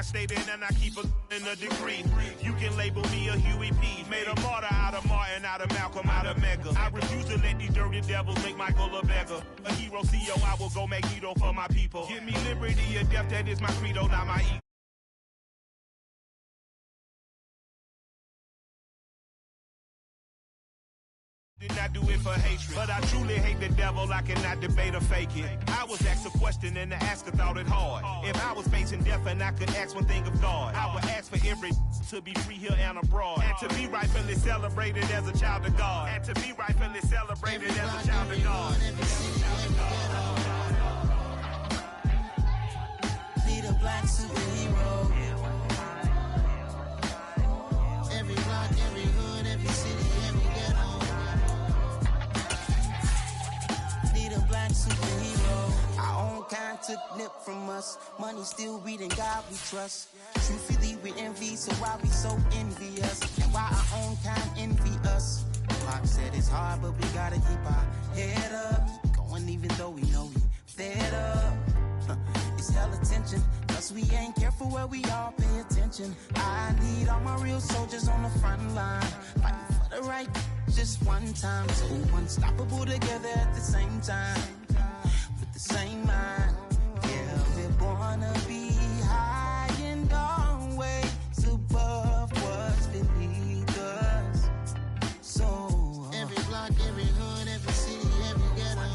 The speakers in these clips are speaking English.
stayed in and I keep in a degree. You can label me a Huey P. Made a martyr out of Martin, out of Malcolm, out of Mega. I refuse to let these dirty devils make Michael a beggar. A hero CEO, I will go Magneto for my people. Give me liberty or death, that is my credo, not my ego. Did not do it for hatred, but I truly hate the devil, I cannot debate or fake it. I was asked a question and the asker thought it hard. If I was facing death and I could ask one thing of God, I would ask for every to be free here and abroad, and to be rightfully celebrated as a child of God, and to be rightfully celebrated as a child of God. Need a black superhero. Every block, every hood, every city, every ghetto. Black superhero. Our own kind took nip from us. Money still reading God we trust. Truthfully we envy, so why we so envious? And why our own kind envy us? Pac said it's hard, but we gotta keep our head up. Going even though we know we fed up. It's hell attention, cause we ain't careful where we all pay attention. I need all my real soldiers on the front line, fighting for the right just one time. So unstoppable together at the same time, with the same mind. Yeah, we wanna be high and always above what's beneath us. So every block, every hood, every city, every ghetto.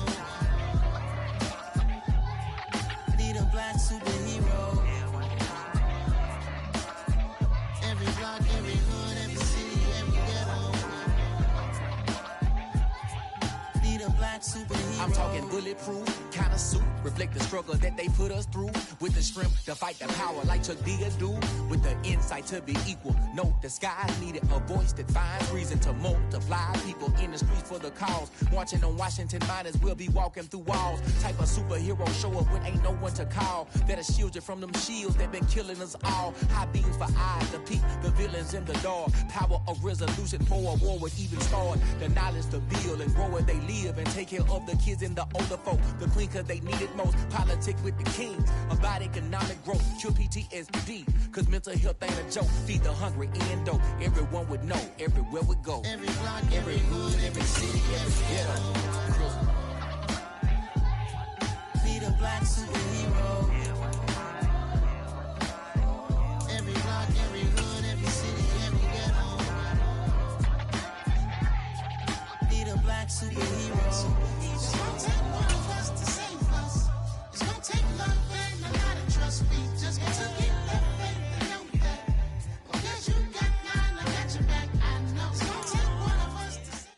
Need a black superhero. Every block, every hood, every city, every ghetto. Need a black superhero. I'm talking bulletproof, kind of suit, reflect the struggle that they put us through. With the strength to fight the power like Chuck D do. With the insight to be equal. Note the sky needed a voice that finds reason to multiply. People in the streets for the cause. Marching on Washington, might as well be walking through walls. Type of superhero show up when ain't no one to call. That'll shield you from them shields that been killing us all. High beams for eyes to peek the villains in the dark. Power of resolution for a war would even start. The knowledge to build and grow where they live and take care of the kids and the older folk. The queen cause they need it most. Politics with the kings. About economic growth. Cure PTSD. Cause mental health ain't a joke. Feed the hungry and dope. Everyone would know. Everywhere we go. Every block, every hood, every city, every ghetto. Need a black superhero. Every block, every hood, every city, every ghetto. Need a black superhero. It's gonna take one of us to save us. It's gonna take love and a lot of trust. We just got to get love and know that. Because you got mine, I got your back. I know. It's gonna take one of us to save.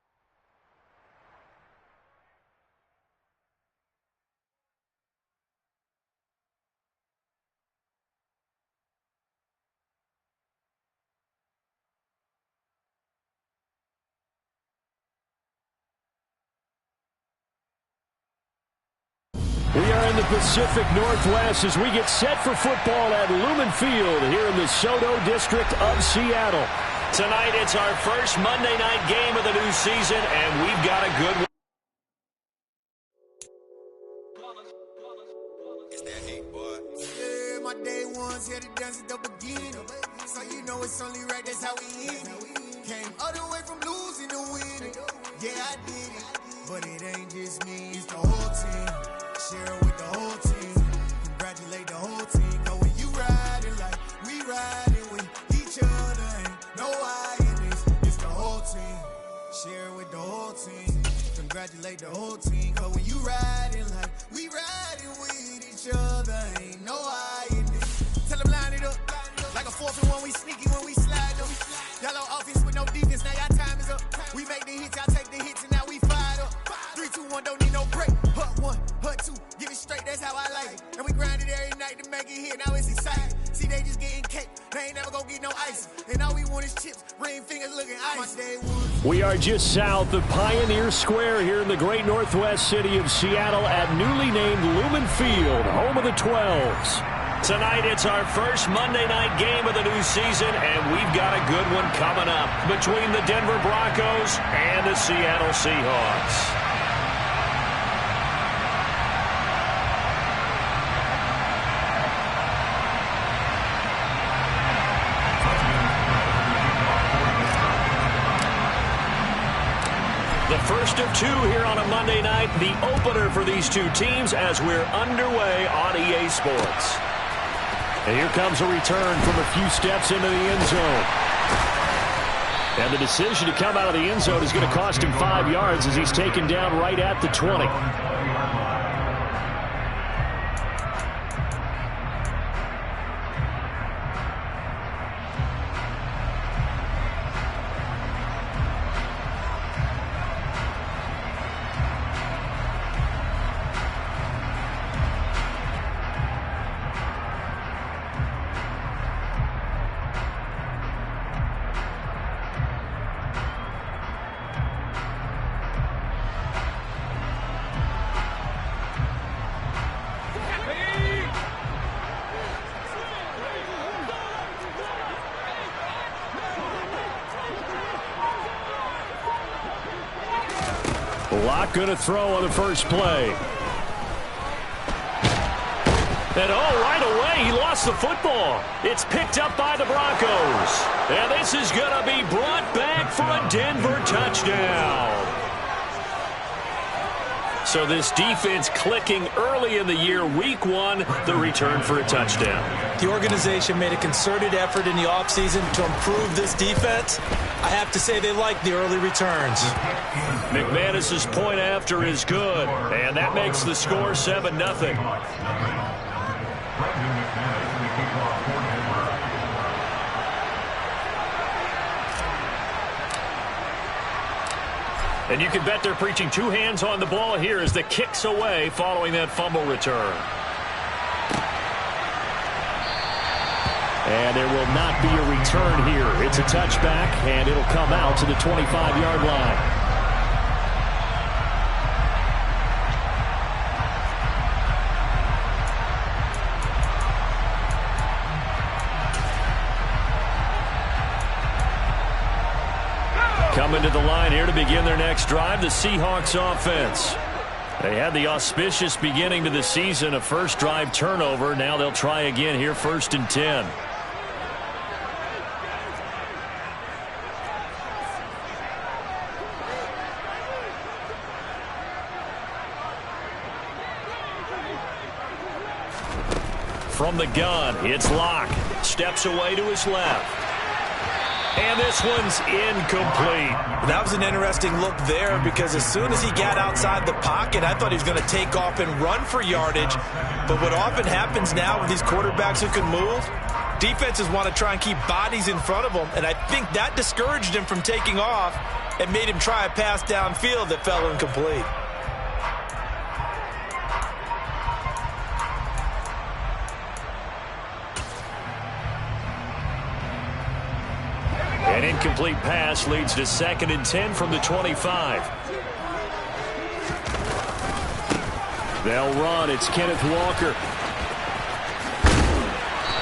We are in the Pacific Northwest as we get set for football at Lumen Field here in the SoDo district of Seattle. Tonight, it's our first Monday night game of the new season, and we've got a good one. It's that hate, boy. Yeah, my day ones here to dance at the beginning. So you know it's only right, that's how we end it. Came all the way from losing to winning. Yeah, I did it. But it ain't just me, it's the whole team. Share with the whole team. Congratulate the whole team. Cause when you riding like we riding with each other, ain't no I in this. It's the whole team. Share with the whole team. Congratulate the whole team. Cause when you riding like we riding with each other, ain't no I in this. Tell them line it up. Like a 4th and 1, we sneaky when we slide them. Yellow offense with no defense, now y'all time is up. We make the hits, y'all take the hits, and now we fired up. 3, 2, 1, don't need no break. Hut 1, hut 2, give it straight, that's how I like it. And we grind it every night to make it hit, now it's exciting. See, they just getting cake, they ain't never gonna get no ice. And all we want is chips, ring fingers looking ice. We are just south of Pioneer Square here in the great northwest city of Seattle at newly named Lumen Field, home of the 12s. Tonight, it's our first Monday night game of the new season, and we've got a good one coming up between the Denver Broncos and the Seattle Seahawks. first of two here on a Monday night, the opener for these two teams as we're underway on EA Sports. And here comes a return from a few steps into the end zone. And the decision to come out of the end zone is going to cost him 5 yards as he's taken down right at the 20. Locke going to throw on the first play. And right away, he lost the football. It's picked up by the Broncos. And this is going to be brought back for a Denver touchdown. So this defense clicking early in the year, week one, the return for a touchdown. The organization made a concerted effort in the offseason to improve this defense. I have to say they like the early returns. McManus's point after is good, and that makes the score 7-0. And you can bet they're preaching two hands on the ball here as the kick's away following that fumble return. And there will not be a return here. It's a touchback, and it'll come out to the 25-yard line. Coming to the line here to begin their next drive, the Seahawks offense. They had the auspicious beginning to the season, a first drive turnover. Now they'll try again here, 1st and 10. From the gun, it's Locke. Steps away to his left. And this one's incomplete. That was an interesting look there because as soon as he got outside the pocket, I thought he was going to take off and run for yardage. But what often happens now with these quarterbacks who can move, defenses want to try and keep bodies in front of them. And I think that discouraged him from taking off and made him try a pass downfield that fell incomplete. An incomplete pass leads to 2nd and 10 from the 25. They'll run. It's Kenneth Walker.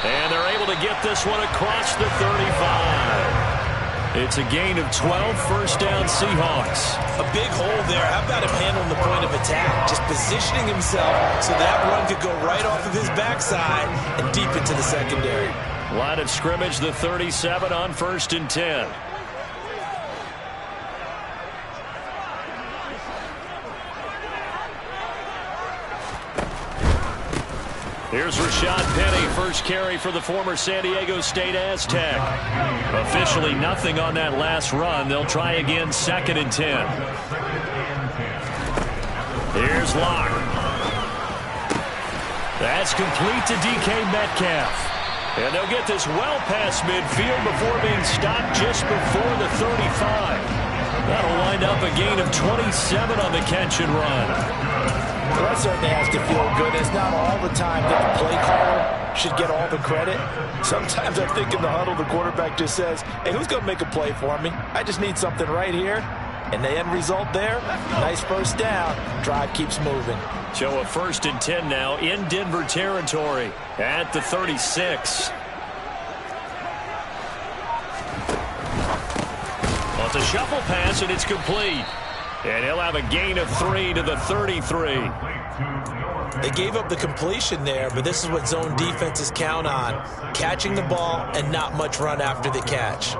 And they're able to get this one across the 35. It's a gain of 12, first down Seahawks. A big hole there. How about him handling the point of attack? Just positioning himself so that run could go right off of his backside and deep into the secondary. Line of scrimmage, the 37 on 1st and 10. Here's Rashad Penny, first carry for the former San Diego State Aztec. Officially nothing on that last run. They'll try again, 2nd and 10. Here's Locke. That's complete to DK Metcalf. And they'll get this well past midfield before being stopped just before the 35. That'll wind up a gain of 27 on the catch and run. Well, that certainly has to feel good. It's not all the time that the play caller should get all the credit. Sometimes I think in the huddle, the quarterback just says, hey, who's going to make a play for me? I just need something right here. And the end result there, nice first down. Drive keeps moving. So a 1st and 10 now in Denver territory at the 36. Well, it's a shuffle pass, and it's complete. And he'll have a gain of 3 to the 33. They gave up the completion there, but this is what zone defenses count on. Catching the ball and not much run after the catch.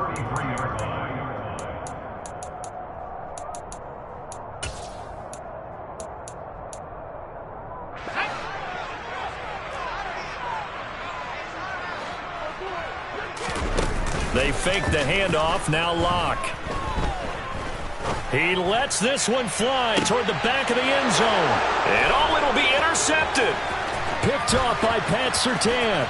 They fake the handoff, now Locke. He lets this one fly toward the back of the end zone. And it'll be intercepted. Picked off by Pat Surtain.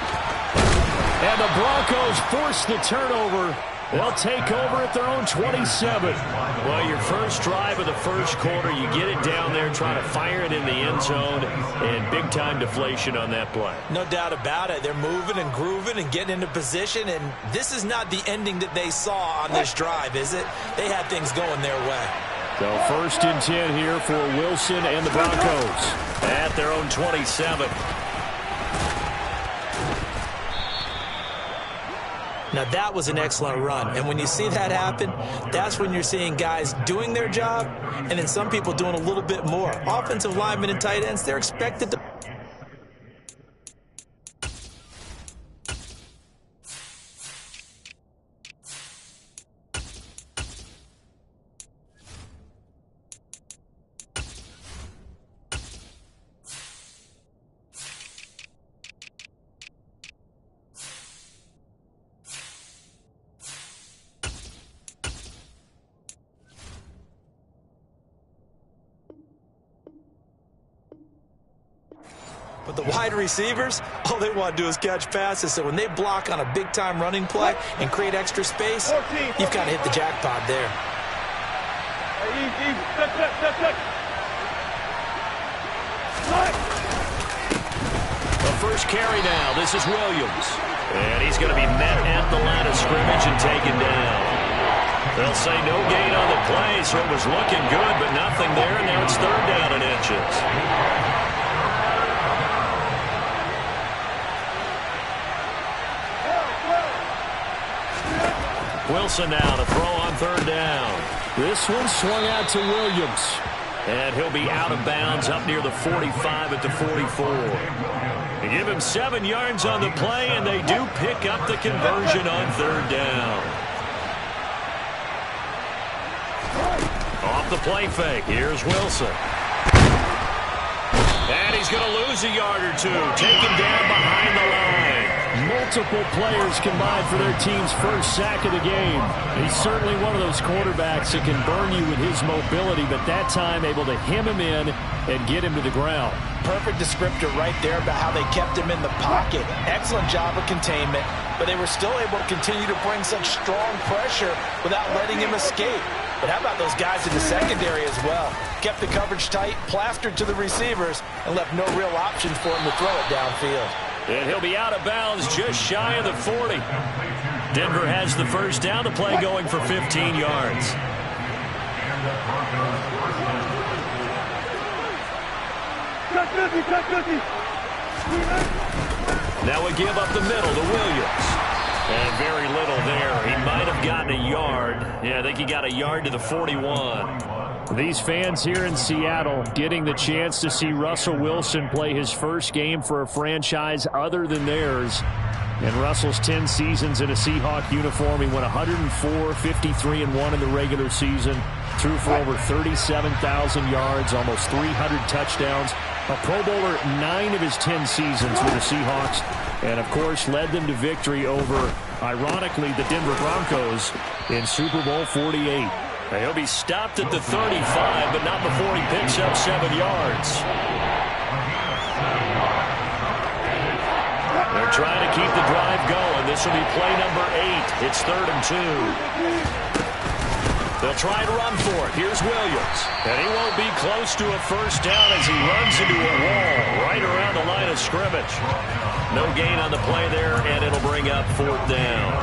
And the Broncos force the turnover. They'll take over at their own 27. Well, your first drive of the first quarter, you get it down there, trying to fire it in the end zone, and big-time deflation on that play. No doubt about it. They're moving and grooving and getting into position, and this is not the ending that they saw on this drive, is it? They had things going their way. So 1st and 10 here for Wilson and the Broncos at their own 27. Now, that was an excellent run. And when you see that happen, that's when you're seeing guys doing their job and then some people doing a little bit more. Offensive linemen and tight ends, they're expected to... But the wide receivers, all they want to do is catch passes. So when they block on a big-time running play and create extra space, you've got to hit the jackpot there. The first carry now. This is Williams. And he's going to be met at the line of scrimmage and taken down. They'll say no gain on the play, so it was looking good, but nothing there, and now it's 3rd down and inches. Wilson now to throw on 3rd down. This one swung out to Williams. And he'll be out of bounds up near the 45 at the 44. They give him 7 yards on the play, and they do pick up the conversion on 3rd down. Off the play fake, here's Wilson. And he's going to lose a yard or two, taken down behind the line. Multiple players combined for their team's first sack of the game. He's certainly one of those quarterbacks that can burn you with his mobility, but that time able to hem him in and get him to the ground. Perfect descriptor right there about how they kept him in the pocket. Excellent job of containment, but they were still able to continue to bring such strong pressure without letting him escape. But how about those guys in the secondary as well? Kept the coverage tight, plastered to the receivers, and left no real options for him to throw it downfield. And he'll be out of bounds just shy of the 40. Denver has the first down. The play going for 15 yards. Now we give up the middle to Williams. And very little there. He might have gotten a yard. Yeah, I think he got a yard to the 41. These fans here in Seattle getting the chance to see Russell Wilson play his first game for a franchise other than theirs. In Russell's 10 seasons in a Seahawk uniform, he went 104, 53-1 in the regular season, threw for over 37,000 yards, almost 300 touchdowns. A Pro Bowler 9 of his 10 seasons with the Seahawks, and of course led them to victory over, ironically, the Denver Broncos in Super Bowl 48. He'll be stopped at the 35, but not before he picks up 7 yards. They're trying to keep the drive going. This will be play number 8. It's 3rd and 2. They'll try to run for it. Here's Williams. And he won't be close to a first down as he runs into a wall right around the line of scrimmage. No gain on the play there, and it'll bring up 4th down.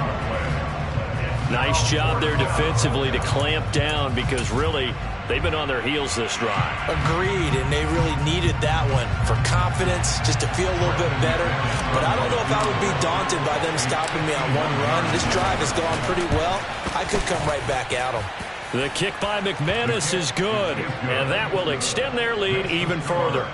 Nice job there defensively to clamp down because really they've been on their heels this drive. Agreed, and they really needed that one for confidence, just to feel a little bit better. But I don't know if I would be daunted by them stopping me on one run. This drive has gone pretty well. I could come right back at them. The kick by McManus is good, and that will extend their lead even further.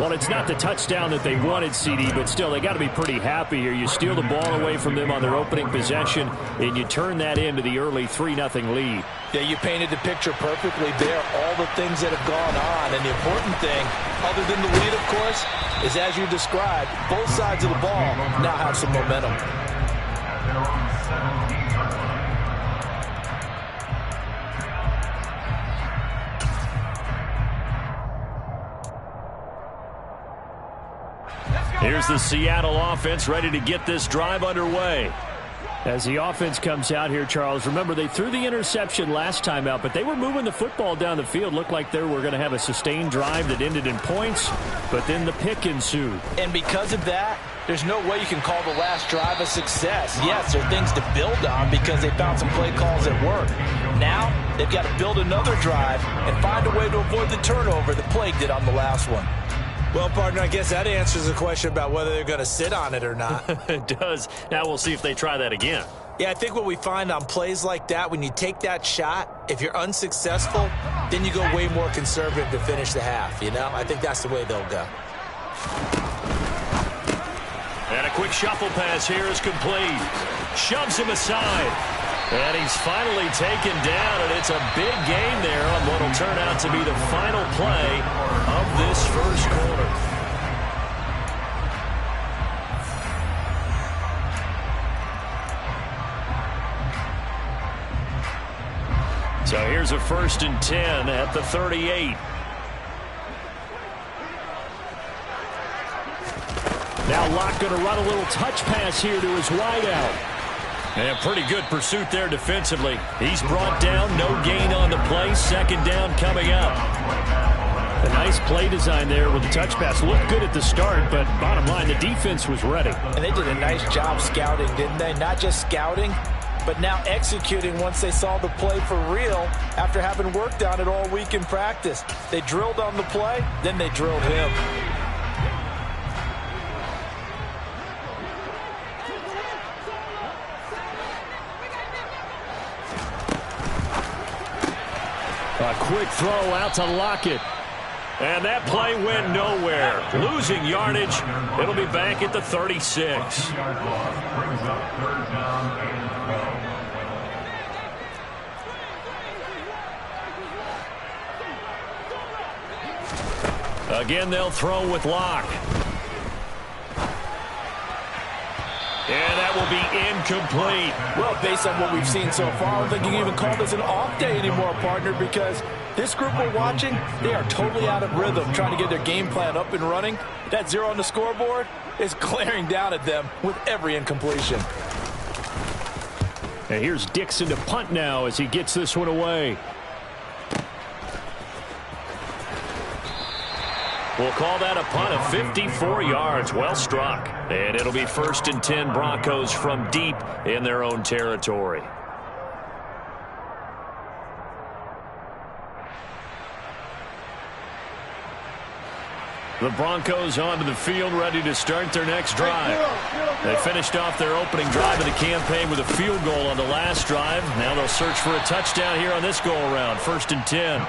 Well, it's not the touchdown that they wanted, CD, but still, they got to be pretty happy here. You steal the ball away from them on their opening possession, and you turn that into the early 3-0 lead. Yeah, you painted the picture perfectly there, all the things that have gone on. And the important thing, other than the lead, of course, is as you described, both sides of the ball now have some momentum. Here's the Seattle offense ready to get this drive underway. As the offense comes out here, Charles, remember they threw the interception last time out, but they were moving the football down the field. Looked like they were going to have a sustained drive that ended in points, but then the pick ensued. And because of that, there's no way you can call the last drive a success. Yes, there are things to build on because they found some play calls that work. Now, they've got to build another drive and find a way to avoid the turnover that plagued it on the last one. Well, partner, I guess that answers the question about whether they're going to sit on it or not. It does. Now we'll see if they try that again. Yeah, I think what we find on plays like that, when you take that shot, if you're unsuccessful, then you go way more conservative to finish the half, you know? I think that's the way they'll go. And a quick shuffle pass here is complete. Shoves him aside. And he's finally taken down, and it's a big gain there on what will turn out to be the final play of this first quarter. So here's a 1st and 10 at the 38. Now Locke going to run a little touch pass here to his wideout. And pretty good pursuit there defensively. He's brought down, no gain on the play. 2nd down coming up. A nice play design there with the touch pass. Looked good at the start, but bottom line, the defense was ready. And they did a nice job scouting, didn't they? Not just scouting, but now executing once they saw the play for real after having worked on it all week in practice. They drilled on the play, then they drilled him. A quick throw out to Lockett. And that play went nowhere. Losing yardage. It'll be back at the 36. Again, they'll throw with Locke. And that will be incomplete. Well, based on what we've seen so far, I don't think you can even call this an off day anymore, partner, because this group we're watching, they are totally out of rhythm, trying to get their game plan up and running. That 0 on the scoreboard is glaring down at them with every incompletion. And here's Dixon to punt now as he gets this one away. We'll call that a punt of 54 yards. Well struck. And it'll be 1st and 10 Broncos from deep in their own territory. The Broncos onto the field, ready to start their next drive. They finished off their opening drive of the campaign with a field goal on the last drive. Now they'll search for a touchdown here on this go-around, 1st and 10.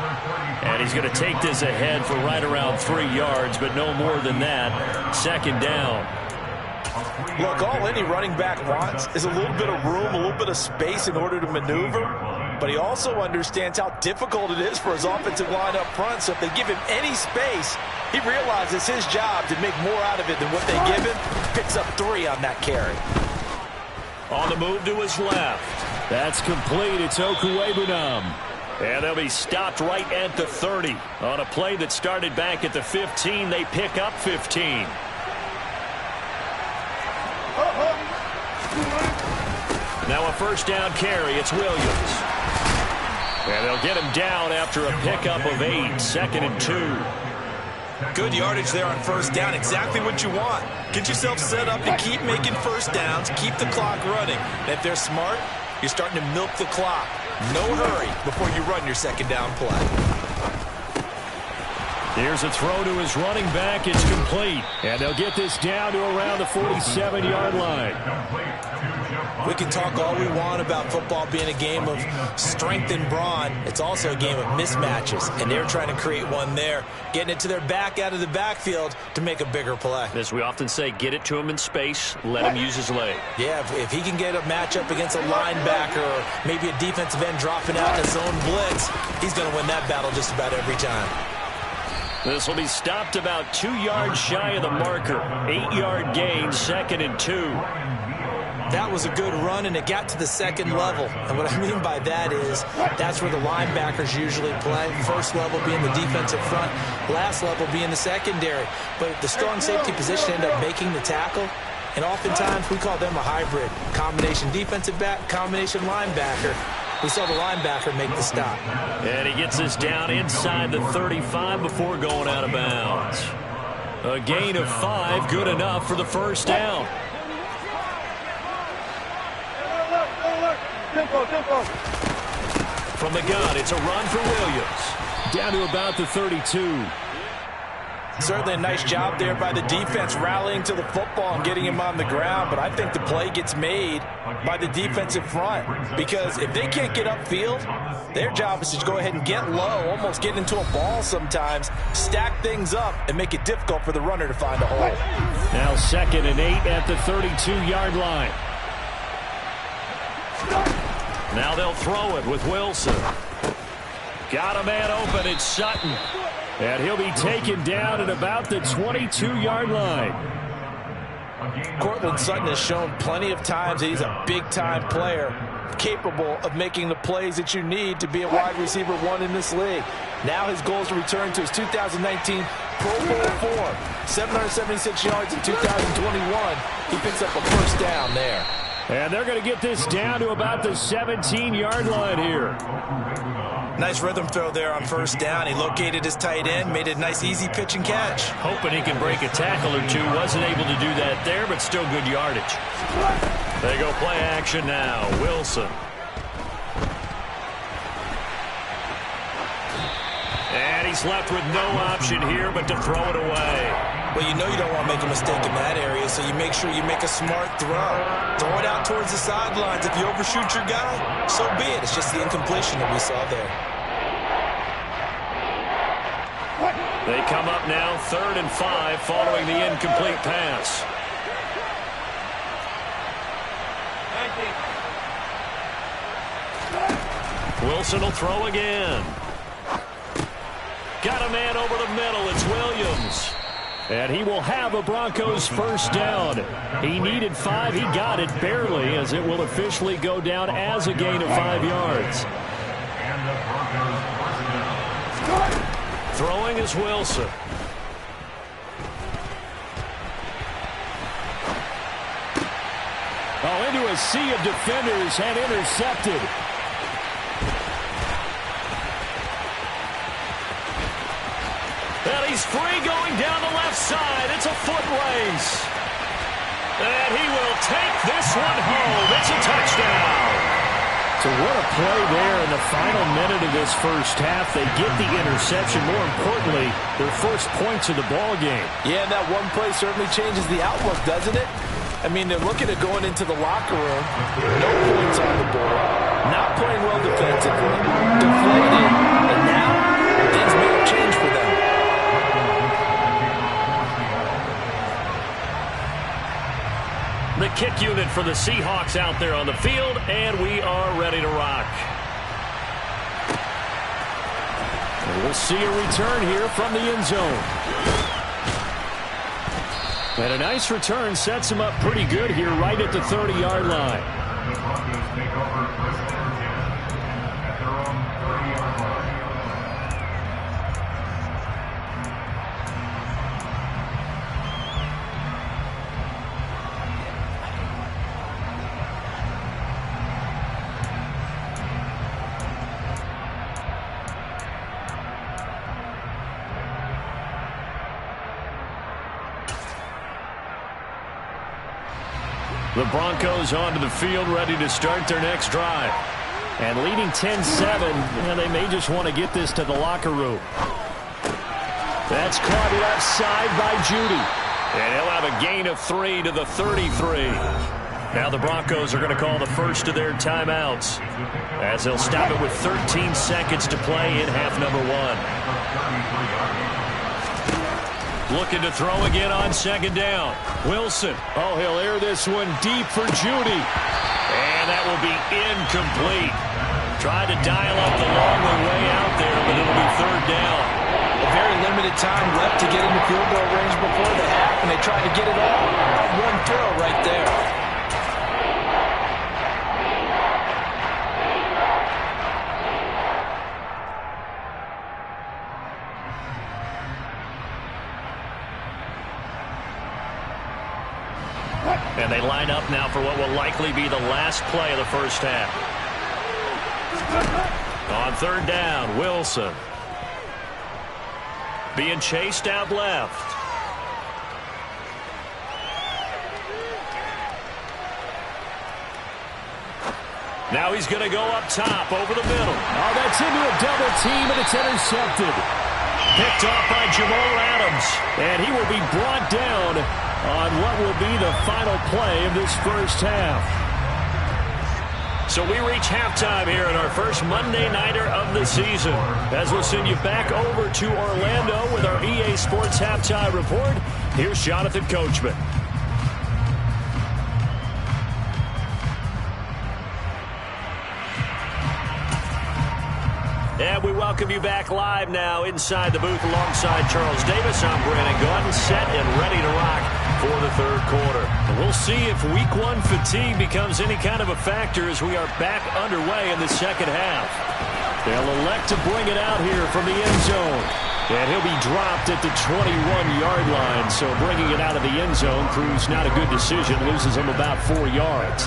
And he's going to take this ahead for right around 3 yards, but no more than that. 2nd down. Look, all any running back wants is a little bit of room, a little bit of space in order to maneuver. But he also understands how difficult it is for his offensive line up front. So if they give him any space, he realizes his job to make more out of it than what they give him. Picks up 3 on that carry. On the move to his left. That's complete. It's Okuwebunam. And they'll be stopped right at the 30. On a play that started back at the 15, they pick up 15. Now a 1st down carry. It's Williams. And they'll get him down after a pickup of 8. 2nd and 2. Good yardage there on 1st down. Exactly what you want. Get yourself set up and keep making 1st downs. Keep the clock running. And if they're smart, you're starting to milk the clock. No hurry before you run your 2nd down play. Here's a throw to his running back. It's complete. And they'll get this down to around the 47-yard line. We can talk all we want about football being a game of strength and brawn. It's also a game of mismatches, and they're trying to create one there, getting it to their back out of the backfield to make a bigger play. As we often say, get it to him in space, let him use his leg. Yeah, if he can get a matchup against a linebacker or maybe a defensive end dropping out in his own blitz, he's going to win that battle just about every time. This will be stopped about 2 yards shy of the marker. 8-yard gain, 2nd and 2. that was a good run, and it got to the second level. And what I mean by that is that's where the linebackers usually play. First level being the defensive front, last level being the secondary. But the strong safety position ended up making the tackle, and oftentimes we call them a hybrid. Combination defensive back, combination linebacker. We saw the linebacker make the stop. And he gets this down inside the 35 before going out of bounds. A gain of 5, good enough for the first down. From the gun, it's a run for Williams. Down to about the 32. Certainly a nice job there by the defense rallying to the football and getting him on the ground, but I think the play gets made by the defensive front, because if they can't get upfield, their job is to go ahead and get low, almost get into a ball sometimes, stack things up, and make it difficult for the runner to find a hole. Now 2nd and 8 at the 32-yard line. Now they'll throw it with Wilson. Got a man open, it's Sutton. And he'll be taken down at about the 22-yard line. Courtland Sutton has shown plenty of times that he's a big-time player, capable of making the plays that you need to be a wide receiver 1 in this league. Now his goal is to return to his 2019 Pro Bowl form. 776 yards in 2021. He picks up a first down there. And they're going to get this down to about the 17-yard line here. Nice rhythm throw there on first down. He located his tight end, made a nice easy pitch and catch. Hoping he can break a tackle or two. Wasn't able to do that there, but still good yardage. They go play action now. Wilson. And he's left with no option here but to throw it away. Well, you know you don't want to make a mistake in that area, so you make sure you make a smart throw. Throw it out towards the sidelines. If you overshoot your guy, so be it. It's just the incompletion that we saw there. They come up now 3rd and 5 following the incomplete pass. Wilson will throw again. Got a man over the middle. It's Williams. And he will have a Broncos first down. He needed 5. He got it barely, as it will officially go down as a gain of 5 yards. Throwing is Wilson. Oh, into a sea of defenders and intercepted. And he's free going down the left side. It's a foot race. And he will take this one home. It's a touchdown. So what a play there in the final minute of this first half. They get the interception. More importantly, their first points of the ball game. Yeah, and that one play certainly changes the outlook, doesn't it? I mean, they're looking at going into the locker room. No points on the board. Not playing well defensively. Deflated. And now, things may have changed for them. The kick unit for the Seahawks out there on the field, and we are ready to rock. And we'll see a return here from the end zone. And a nice return sets him up pretty good here right at the 30-yard line. The Broncos onto the field, ready to start their next drive. And leading 10-7, and they may just want to get this to the locker room. That's caught left side by Judy. And he'll have a gain of 3 to the 33. Now the Broncos are going to call the first of their timeouts, as they'll stop it with 13 seconds to play in half number 1. Looking to throw again on second down. Wilson. Oh, he'll air this one deep for Judy. And that will be incomplete. Tried to dial up the long way out there, but it'll be third down. A very limited time left to get into field goal range before the half, and they tried to get it all on one throw right there. line up now for what will likely be the last play of the first half. On third down, Wilson. Being chased out left. Now he's going to go up top over the middle. Oh, that's into a double team, and it's intercepted. Picked off by Jamal Adams. And he will be brought down on what will be the final play of this first half. So we reach halftime here in our first Monday Nighter of the season. As we'll send you back over to Orlando with our EA Sports Halftime Report, here's Jonathan Coachman. And we welcome you back live now inside the booth alongside Charles Davis. I'm Brandon Gaudin, set and ready to rock for the third quarter. And we'll see if week one fatigue becomes any kind of a factor as we are back underway in the second half. They'll elect to bring it out here from the end zone. And he'll be dropped at the 21-yard line. So bringing it out of the end zone proves not a good decision. Loses him about 4 yards.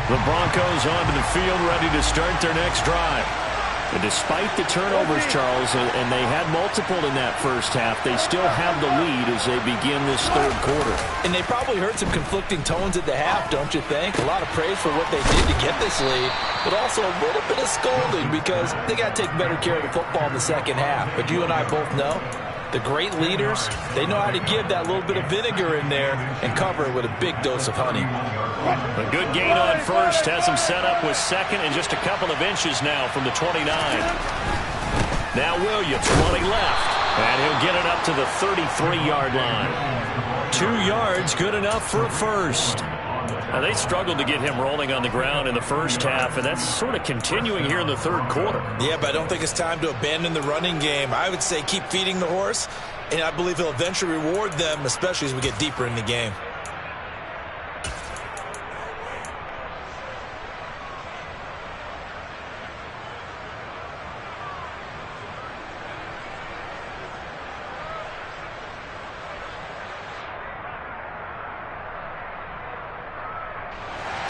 The Broncos onto the field, ready to start their next drive. And despite the turnovers, Charles, and they had multiple in that first half, they still have the lead as they begin this third quarter. And they probably heard some conflicting tones at the half, don't you think? A lot of praise for what they did to get this lead, but also a little bit of scolding because they got to take better care of the football in the second half. But you and I both know the great leaders, they know how to give that little bit of vinegar in there and cover it with a big dose of honey. A good gain on first has him set up with second and just a couple of inches now from the 29. Now Williams running left, and he'll get it up to the 33-yard line. 2 yards, good enough for a first. Now they struggled to get him rolling on the ground in the first half, and that's sort of continuing here in the third quarter. Yeah, but I don't think it's time to abandon the running game. I would say keep feeding the horse, and I believe he'll eventually reward them, especially as we get deeper in the game.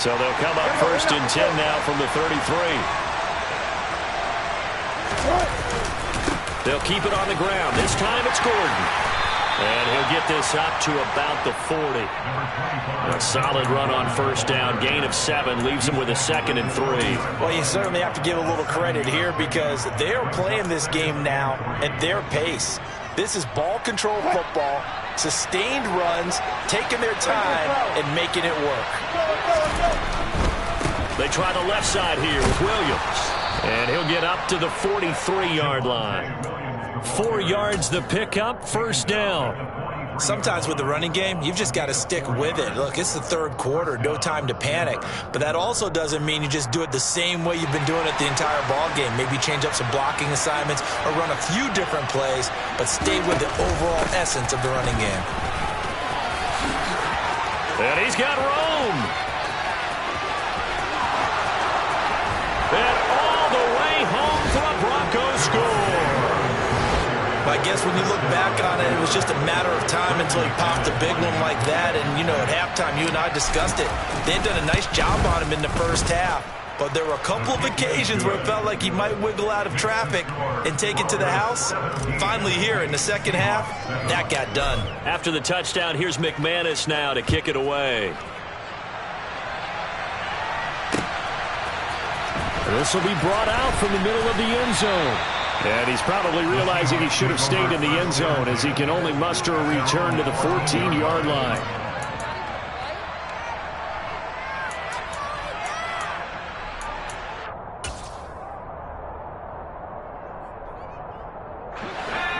So they'll come up first and 10 now from the 33. They'll keep it on the ground. This time it's Gordon. And he'll get this up to about the 40. A solid run on first down. Gain of 7 leaves him with a 2nd and 3. Well, you certainly have to give a little credit here because they're playing this game now at their pace. This is ball control football, sustained runs, taking their time and making it work. They try the left side here with Williams. And he'll get up to the 43-yard line. 4 yards the pickup, first down. Sometimes with the running game, you've just got to stick with it. Look, it's the third quarter, no time to panic. But that also doesn't mean you just do it the same way you've been doing it the entire ball game. Maybe change up some blocking assignments or run a few different plays, but stay with the overall essence of the running game. And he's got Rome. And all the way home for a Broncos score. I guess when you look back on it, it was just a matter of time until he popped a big one like that. And, you know, at halftime, you and I discussed it. They had done a nice job on him in the first half. But there were a couple of occasions where it felt like he might wiggle out of traffic and take it to the house. Finally here in the second half, that got done. After the touchdown, here's McManus now to kick it away. This will be brought out from the middle of the end zone. And he's probably realizing he should have stayed in the end zone as he can only muster a return to the 14-yard line.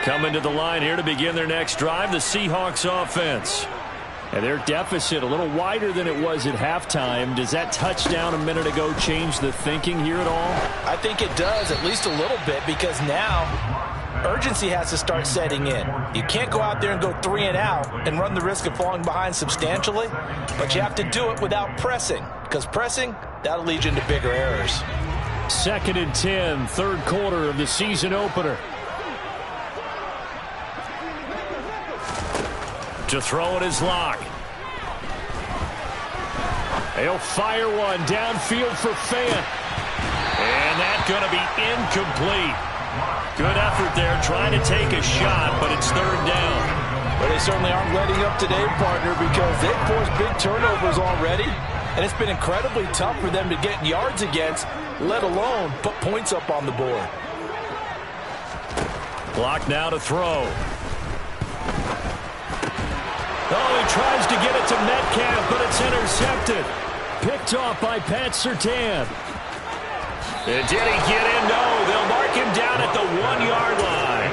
Coming to the line here to begin their next drive, the Seahawks offense. And their deficit a little wider than it was at halftime. Does that touchdown a minute ago change the thinking here at all? I think it does, at least a little bit, because now urgency has to start setting in. You can't go out there and go 3 and out and run the risk of falling behind substantially, but you have to do it without pressing, because pressing, that'll lead you into bigger errors. 2nd and 10, third quarter of the season opener. To throw it is Locke. He'll fire one downfield for Fant. And that's going to be incomplete. Good effort there trying to take a shot, but it's 3rd down. But they certainly aren't letting up today, partner, because they've forced big turnovers already. And it's been incredibly tough for them to get yards against, let alone put points up on the board. Clock now to throw. Oh, he tries to get it to Metcalf, but it's intercepted. Picked off by Pat Surtain. And did he get in? No, they'll mark him down at the 1-yard line.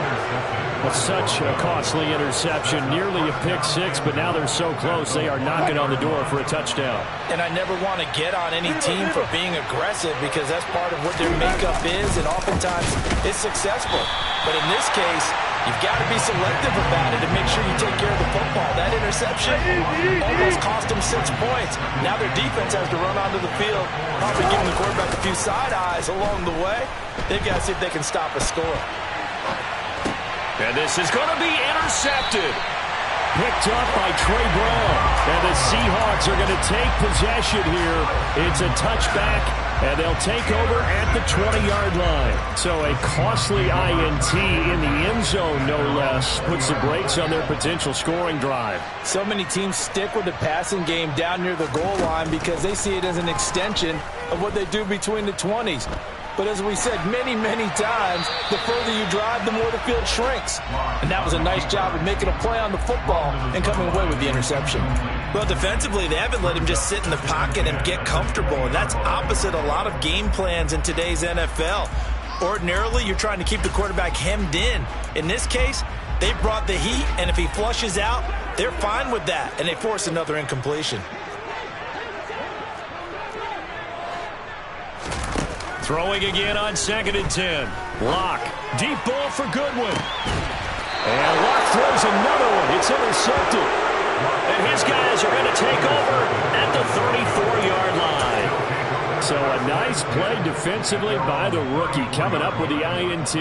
Well, such a costly interception, nearly a pick six, but now they're so close they are knocking on the door for a touchdown. And I never want to get on any team for being aggressive because that's part of what their makeup is, and oftentimes it's successful. But in this case, you've got to be selective about it and make sure you take care of the football. That interception almost cost them 6 points. Now their defense has to run onto the field, probably giving the quarterback a few side eyes along the way. They've got to see if they can stop a score. And this is going to be intercepted. Picked up by Trey Brown. And the Seahawks are going to take possession here. It's a touchback, and they'll take over at the 20-yard line. So a costly INT in the end zone, no less, puts the brakes on their potential scoring drive. So many teams stick with the passing game down near the goal line because they see it as an extension of what they do between the 20s. But as we said many, many times, the further you drive, the more the field shrinks. And that was a nice job of making a play on the football and coming away with the interception. Well, defensively, they haven't let him just sit in the pocket and get comfortable. And that's opposite a lot of game plans in today's NFL. Ordinarily, you're trying to keep the quarterback hemmed in. In this case, they brought the heat, and if he flushes out, they're fine with that, and they force another incompletion. Throwing again on 2nd and 10. Locke. Deep ball for Goodwin. And Locke throws another one. It's intercepted. And his guys are going to take over at the 34-yard line. So a nice play defensively by the rookie coming up with the INT.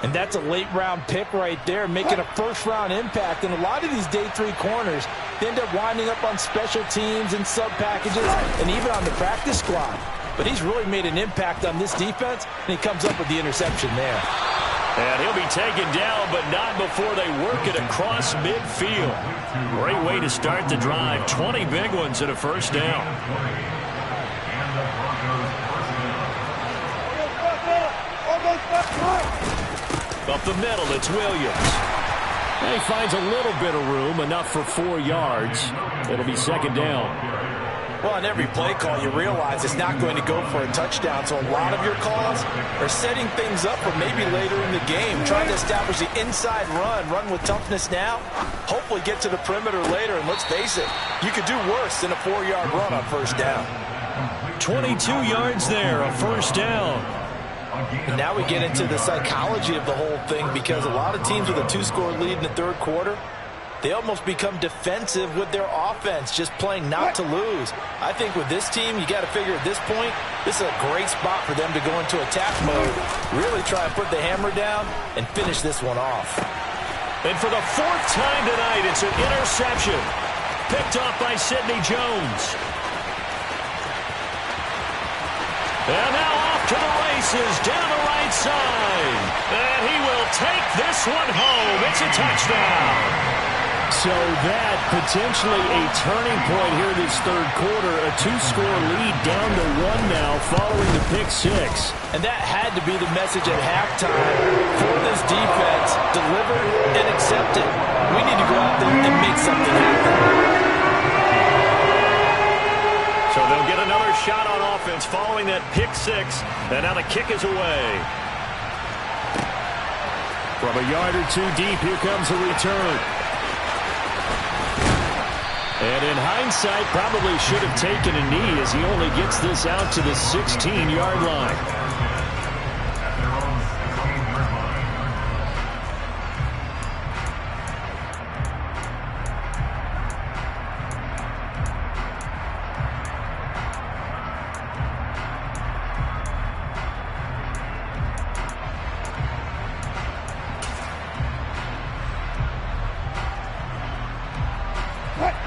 And that's a late-round pick right there, making a first-round impact. And a lot of these day 3 corners, they end up winding up on special teams and sub-packages and even on the practice squad. But he's really made an impact on this defense, and he comes up with the interception there. And he'll be taken down, but not before they work it across midfield. Great way to start the drive. 20 big ones and a first down. Up the middle, it's Williams. And he finds a little bit of room, enough for 4 yards. It'll be 2nd down. Well, on every play call, you realize it's not going to go for a touchdown. So a lot of your calls are setting things up for maybe later in the game, trying to establish the inside run with toughness now, hopefully get to the perimeter later. And let's face it, you could do worse than a 4-yard run on first down. 22 yards there, a first down. And now we get into the psychology of the whole thing because a lot of teams with a 2-score lead in the third quarter, they almost become defensive with their offense, just playing not to lose. I think with this team, you got to figure at this point, this is a great spot for them to go into attack mode, really try and put the hammer down and finish this one off. And for the 4th time tonight, it's an interception. Picked off by Sidney Jones. And now off to the races, down the right side. And he will take this one home. It's a touchdown. So that potentially a turning point here this third quarter. A 2-score lead down to 1 now following the pick six. And that had to be the message at halftime for this defense. Deliver and accept it. We need to go out there and make something happen. So they'll get another shot on offense following that pick six. And now the kick is away. From a yard or 2 deep, here comes a return. And in hindsight, probably should have taken a knee as he only gets this out to the 16-yard line.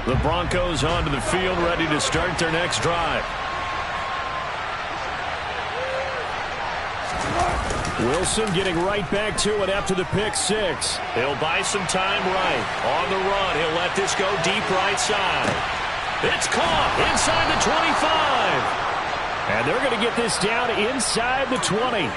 The Broncos onto the field, ready to start their next drive. Wilson getting right back to it after the pick six. He'll buy some time right. On the run, he'll let this go deep right side. It's caught inside the 25. And they're going to get this down inside the 20.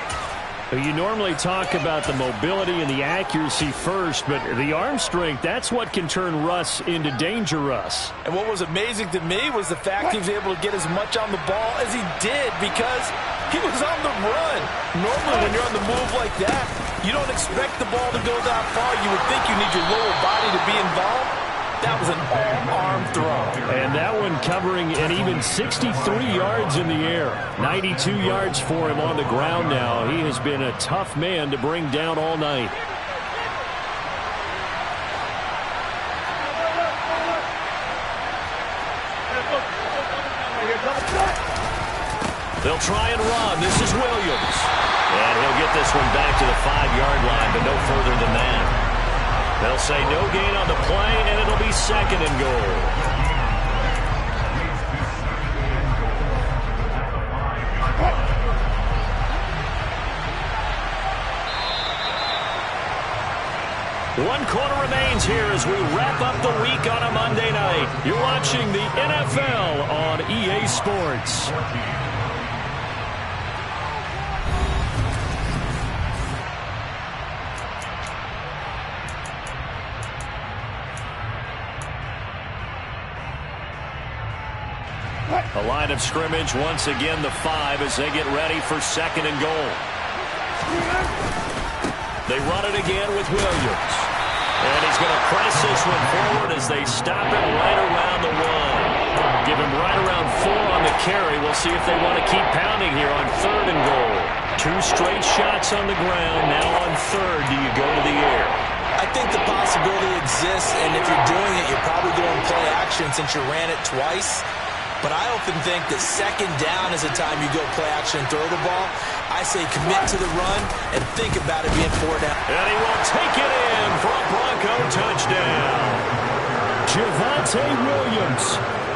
You normally talk about the mobility and the accuracy first, but the arm strength, that's what can turn Russ into danger Russ. And what was amazing to me was the fact he was able to get as much on the ball as he did because he was on the run. Normally when you're on the move like that, you don't expect the ball to go that far. You would think you need your lower body to be involved. That was an all-arm throw. And that one covering an even 63 yards in the air. 92 yards for him on the ground now. He has been a tough man to bring down all night. They'll try and run. This is Williams. And he'll get this one back to the 5-yard line, but no further than that. They'll say no gain on the play, and it'll be second and goal. One quarter remains here as we wrap up the week on a Monday night. You're watching the NFL on EA Sports. A line of scrimmage, once again the 5 as they get ready for second and goal. They run it again with Williams. And he's going to press this one forward as they stop it right around the 1. Give him right around 4 on the carry. We'll see if they want to keep pounding here on third and goal. 2 straight shots on the ground. Now on third, do you go to the air? I think the possibility exists, and if you're doing it, you're probably going play action since you ran it twice. But I often think that second down is the time you go play action and throw the ball. I say commit to the run and think about it being 4 down. And he will take it in for a Bronco touchdown. Javonte Williams,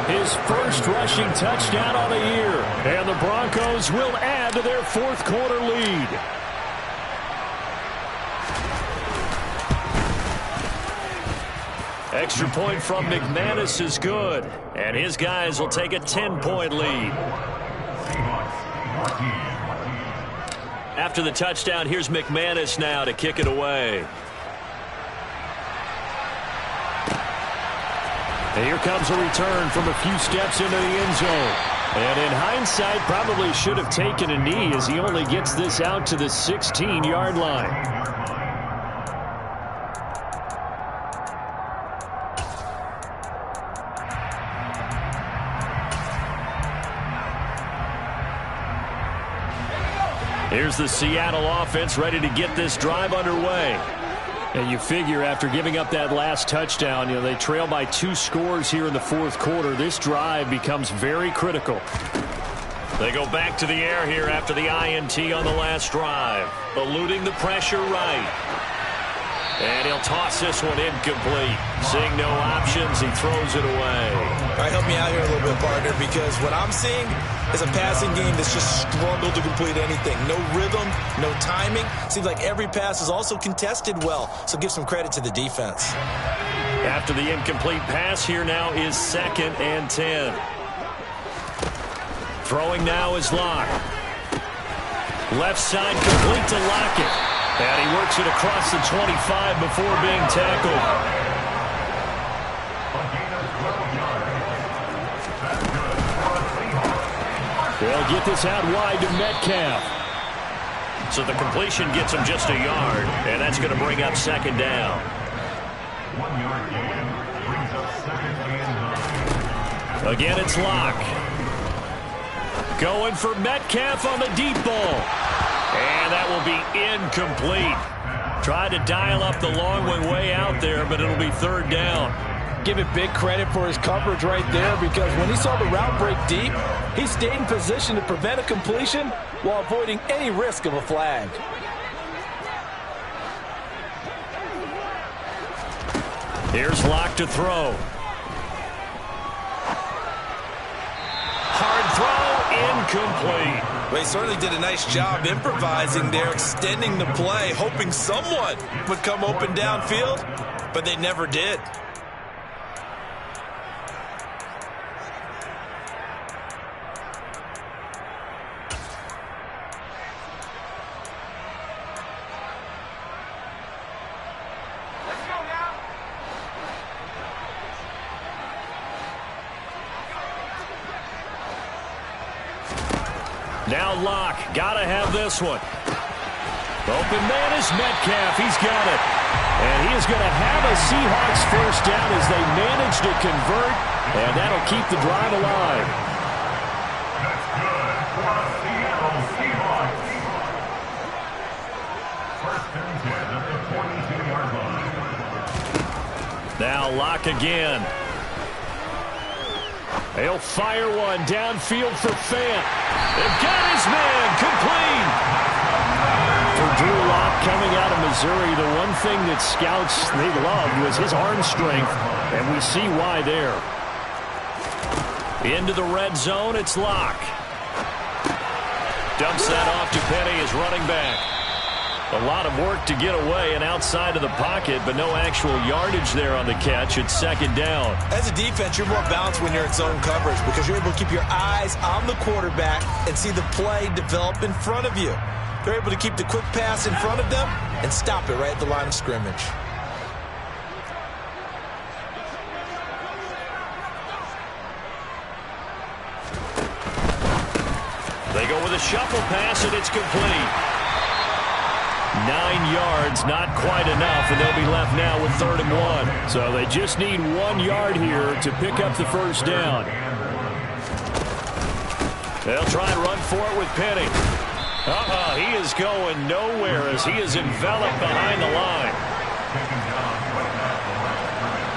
his first rushing touchdown on the year. And the Broncos will add to their fourth quarter lead. Extra point from McManus is good. And his guys will take a 10-point lead. After the touchdown, here's McManus now to kick it away. And here comes a return from a few steps into the end zone. And in hindsight, probably should have taken a knee as he only gets this out to the 16-yard line. Here's the Seattle offense ready to get this drive underway. And you figure after giving up that last touchdown, they trail by 2 scores here in the fourth quarter. This drive becomes very critical. They go back to the air here after the INT on the last drive. Eluding the pressure right. And he'll toss this one incomplete. Seeing no options, he throws it away. All right, help me out here a little bit, partner, because what I'm seeing is a passing game that's just struggled to complete anything. No rhythm, no timing. Seems like every pass is also contested well, so give some credit to the defense. After the incomplete pass, here now is 2nd and 10. Throwing now is Locke. Left side complete to Lockett. And he works it across the 25 before being tackled. They'll get this out wide to Metcalf. So the completion gets him just a yard, and that's going to bring up second down. 1-yard gain brings up second and 9. Again, it's Locke. Going for Metcalf on the deep ball. And that will be incomplete. Tried to dial up the long one way out there, but it'll be third down. Give it big credit for his coverage right there, because when he saw the route break deep, he stayed in position to prevent a completion while avoiding any risk of a flag. Here's Locke to throw. Hard throw, incomplete. Well, he certainly did a nice job improvising there, extending the play, hoping someone would come open downfield, but they never did. Now Locke, gotta have this one. Open man is Metcalf, he's got it. And he is going to have a Seahawks first down as they manage to convert, and that'll keep the drive alive. That's good for the Seattle Seahawks. First and 10 at the 42-yard line. Now Locke again. He'll fire one downfield for Fant. They've got his man complete. For Drew Lock coming out of Missouri, the one thing that scouts they loved was his arm strength, and we see why there. Into the red zone, it's Lock. Dumps that off to Penny as running back. A lot of work to get away and outside of the pocket, but no actual yardage there on the catch. It's second down. As a defense, you're more balanced when you're in zone coverage because you're able to keep your eyes on the quarterback and see the play develop in front of you. They're able to keep the quick pass in front of them and stop it right at the line of scrimmage. They go with a shuffle pass, and it's complete. 9 yards, not quite enough, and they'll be left now with 3rd and 1. So they just need 1 yard here to pick up the first down. They'll try and run for it with Penny. He is going nowhere as he is enveloped behind the line. Taken down right at the line of scrimmage.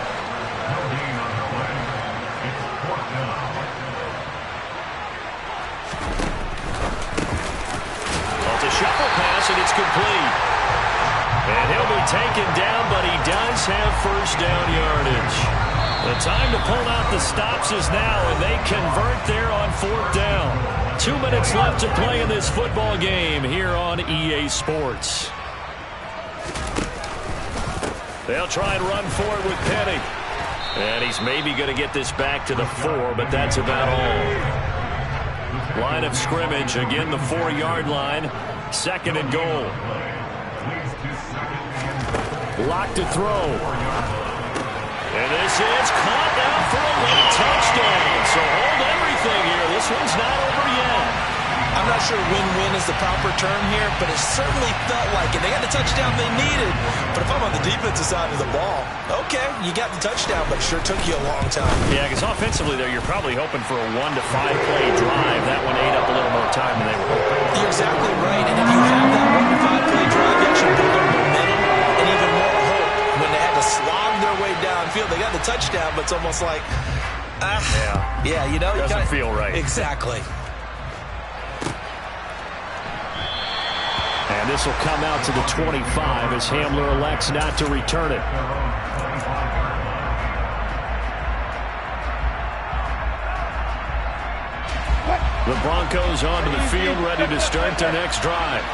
No gain on the play. It's 4th down. It's a shuffle pass, and it's complete. And he'll be taken down, but he does have first down yardage. The time to pull out the stops is now, and they convert there on 4th down. 2 minutes left to play in this football game here on EA Sports. They'll try and run for it with Penny. And he's maybe going to get this back to the 4, but that's about all. Line of scrimmage, again the 4-yard line. 2nd and goal. Lock to throw. And this is caught down for a late touchdown. So hold everything here. This one's not over yet. I'm not sure win-win is the proper term here, but it certainly felt like it. They got the touchdown they needed. But if I'm on the defensive side of the ball, okay, you got the touchdown, but it sure took you a long time. Yeah, because offensively there, you're probably hoping for a 1 to 5 play drive. That one ate up a little more time than they were hoping. You're exactly right. And if you have that 1 to 5 play drive, you actually build up momentum and even more hope. When they had to slog their way downfield, they got the touchdown, but it's almost like, yeah, you know, doesn't feel right. Exactly. And this will come out to the 25 as Hamler elects not to return it. The Broncos onto the field, ready to start their next drive.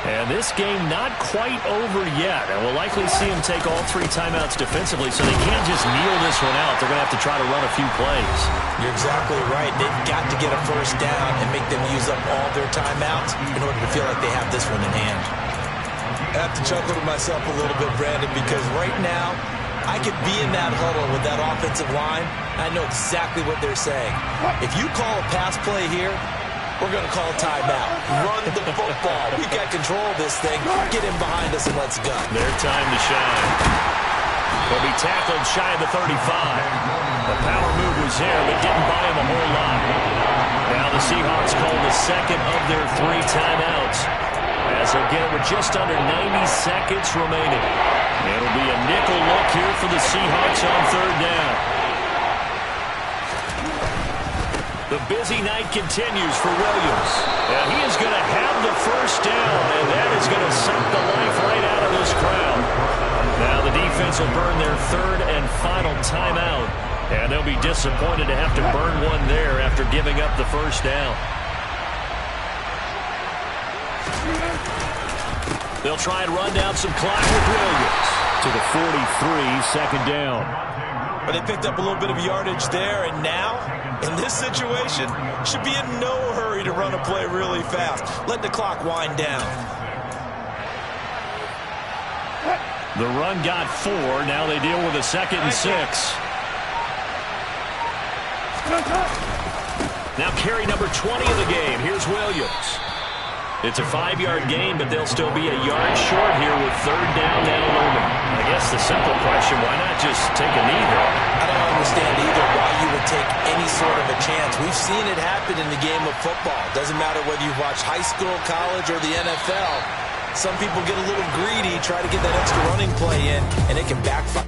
And this game not quite over yet. And we'll likely see them take all 3 timeouts defensively, so they can't just kneel this one out. They're going to have to try to run a few plays. You're exactly right. They've got to get a first down and make them use up all their timeouts in order to feel like they have this one in hand. I have to chuckle to myself a little bit, Brandon, because right now I could be in that huddle with that offensive line. I know exactly what they're saying. If you call a pass play here, we're going to call a timeout. Run the football. We've got control of this thing. Get in behind us and let's go. Their time to shine. They'll be tackled shy of the 35. The power move was there, but didn't buy him a whole lot. Now the Seahawks call the second of their 3 timeouts. As they'll get it with just under 90 seconds remaining. It'll be a nickel look here for the Seahawks on 3rd down. The busy night continues for Williams. And he is going to have the first down, and that is going to suck the life right out of this crowd. Now the defense will burn their 3rd and final timeout And they'll be disappointed to have to burn one there after giving up the first down. They'll try and run down some clock with Williams to the 43, second down. But they picked up a little bit of yardage there, and now, in this situation, should be in no hurry to run a play really fast. Let the clock wind down. The run got 4. Now they deal with a 2nd and 6. Now carry number 20 of the game. Here's Williams. It's a 5-yard gain, but they'll still be a yard short here with 3rd down now looming. I guess the simple question, why not just take a knee there? I don't understand either why you would take any sort of a chance. We've seen it happen in the game of football. Doesn't matter whether you watch high school, college, or the NFL. Some people get a little greedy, try to get that extra running play in, and it can backfire.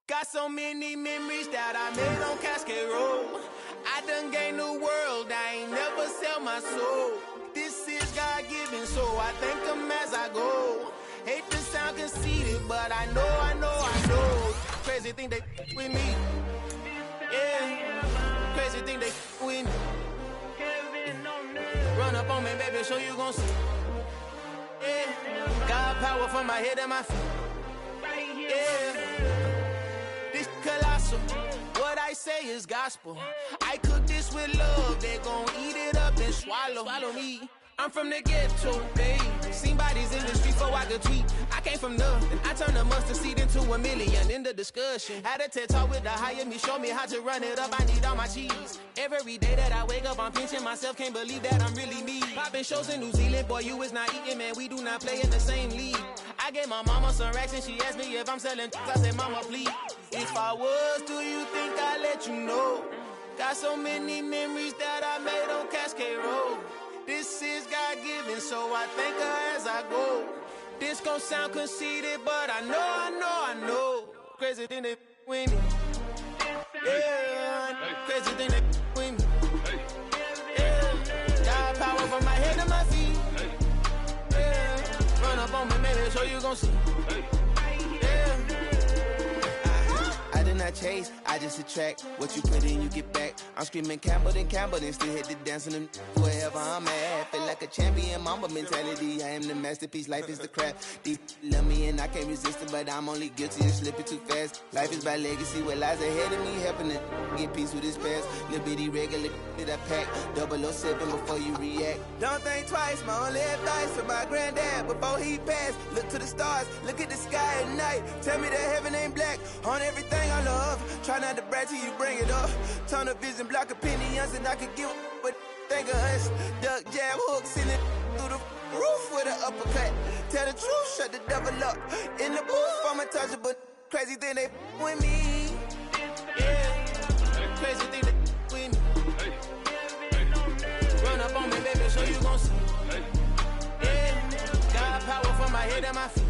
Got so many memories that I made on Cascade Road. I done gained the world, I ain't never sell my soul. This is God-given, so I thank him as I go. Hate to sound conceited, but I know. Crazy thing they with me. Yeah, crazy thing they with me. Run up on me, baby, so you gon' see. Yeah, God power from my head and my feet. Yeah, this colossal. What I say is gospel. I cook this with love. They gon' eat it up and swallow me. I'm from the ghetto, babe. Seen bodies in the streets so I could tweet. I came from nothing. I turned a mustard seed into a million in the discussion. Had a TED talk with the higher me. Show me how to run it up. I need all my cheese. Every day that I wake up, I'm pinching myself. Can't believe that I'm really me. Popping shows in New Zealand. Boy, you is not eating, man. We do not play in the same league. I gave my mama some racks and she asked me if I'm selling. I said, mama, please. If I was, do you think I'd let you know? Got so many memories that I made on Cascade Road. This is God-given, so I thank her as I go. This gon' sound conceited, but I know. Crazy thing they with me. Yeah, crazy thing they with me. Yeah, got power from my head to my feet. Yeah, run up on me, maybe, so you gon' see. I did not chase, I just attract. What you put in, you get back. I'm screaming Campbell, then still hit the dance and wherever I'm at. Feel like a champion, mamba mentality. I am the masterpiece, life is the crap. Deep love me and I can't resist it, but I'm only guilty of slipping too fast. Life is by legacy, what lies ahead of me, helping to get peace with his past. Little bitty regular that I pack, 007 before you react. Don't think twice, my only advice for my granddad before he passed. Look to the stars, look at the sky at night. Tell me that heaven ain't black on everything I love. Try not to brag till you bring it up. Tunnel vision, block opinions, and I could give but think of us. Duck, jab, hook, send it through the roof with an uppercut. Tell the truth, shut the devil up. In the booth, I'm untouchable. Crazy thing they with me. Yeah, crazy thing they with me. Run up on me, baby, so you gon' see. Yeah, got power from my head and my feet.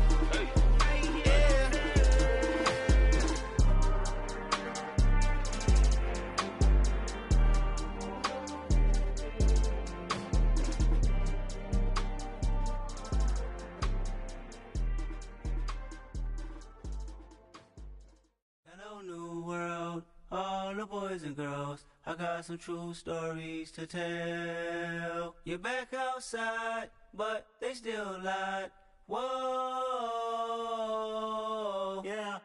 All the boys and girls, I got some true stories to tell. You're back outside, but they still lied. Whoa, yeah.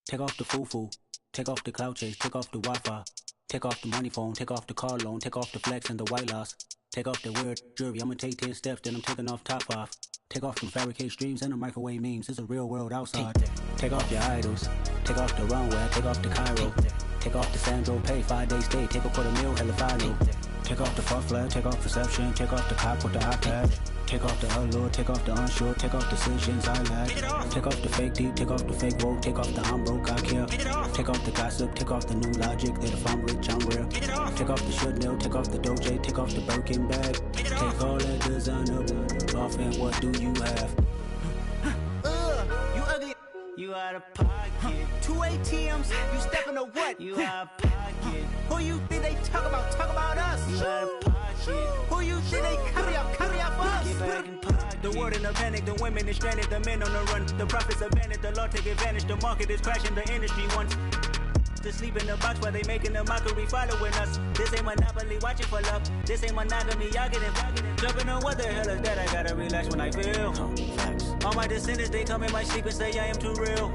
Take off the foo-foo, take off the cloud chase, take off the Wi-Fi, take off the money phone, take off the car loan, take off the flex and the white loss. Take off the weird jewelry, I'ma take 10 steps, then I'm taking off top 5. Take off them fabricate streams and the microwave memes, it's a real world outside. Take off your idols, take off the runway, take off the Cairo. Take off the Sandro Pay, 5-day stay, take a $250,000, hella final. Take off the fuck flag, take off perception, take off the cop with the iPad. Take off the allure, take off the unsure, take off decisions I lack. Take off the fake deep, take off the fake woke, take off the I'm broke, I care. Take off the gossip, take off the new logic, that if I'm rich, I'm real. Take off the should know, take off the Doja, take off the Birkin bag. Take all that designer off and what do you have? You ugly. You out of pocket. 2 ATMs, you stepping to what? You out of pocket. Who you think they talk about? Talk about us. You out of pocket. Who you think they carry up for us? Get back in pocket. The world in a panic, the women is stranded, the men on the run. The profits abandoned, the law take advantage, the market is crashing, the industry wants to sleep in the box while they making a mockery following us. This ain't Monopoly, watching for love. This ain't monogamy, y'all get it. Jumping on what the hell is that? I gotta relax when I feel. All my descendants, they come in my sleep and say I am too real.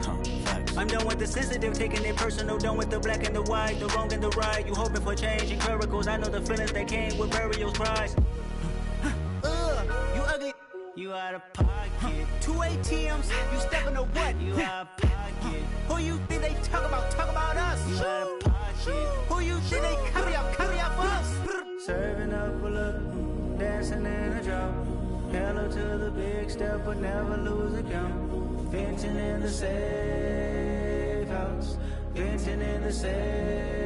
I'm done with the sensitive, taking it personal. Done with the black and the white, the wrong and the right. You hoping for change and miracles. I know the feelings that came with burial cries. You ugly. You out of pocket. 2 ATMs, you stepping to what? You out of pocket. Who you think they talk about us? You out of pocket. Who you think they carry up us? Serving up a look, dancing in a drop. Hello to the big step, but never lose a count. Venting in the safe house. Venting in the safe.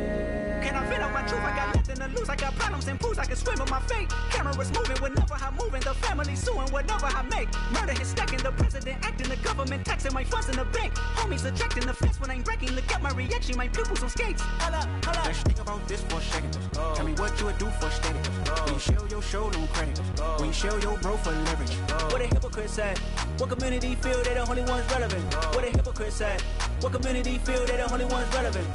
Can I feel out my truth? I got nothing to lose. I got problems and pools. I can swim with my fate. Cameras moving whenever I'm moving. The family suing whatever I make. Murder is stacking. The president acting. The government taxing my funds in the bank. Homies ejecting the fence when I'm breaking. Look at my reaction. My pupils on skates. Hold up. Let's think about this for a second. Tell me what you would do for status. When you show your show, don't credit. When you show your bro for leverage. What a hypocrite said. What community feel they the only ones relevant? What a hypocrite said. What community feel they the only ones relevant?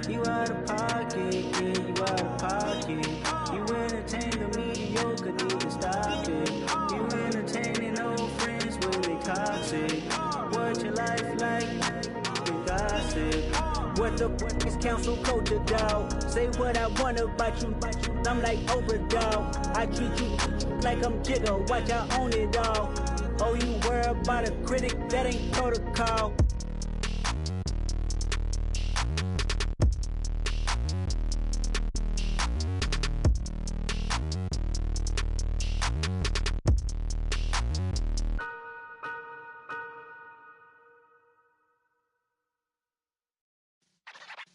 You out of pocket, yeah, you out of pocket. You entertain the mediocre, need to stop it. You entertaining old friends when they toxic. What your life like? You gossip. What the fuck is council culture, dog? Say what I want about you. I'm like Oprah, dog. I treat you like I'm Jigga. Watch I own it all. Oh, you worry about a critic? That ain't protocol.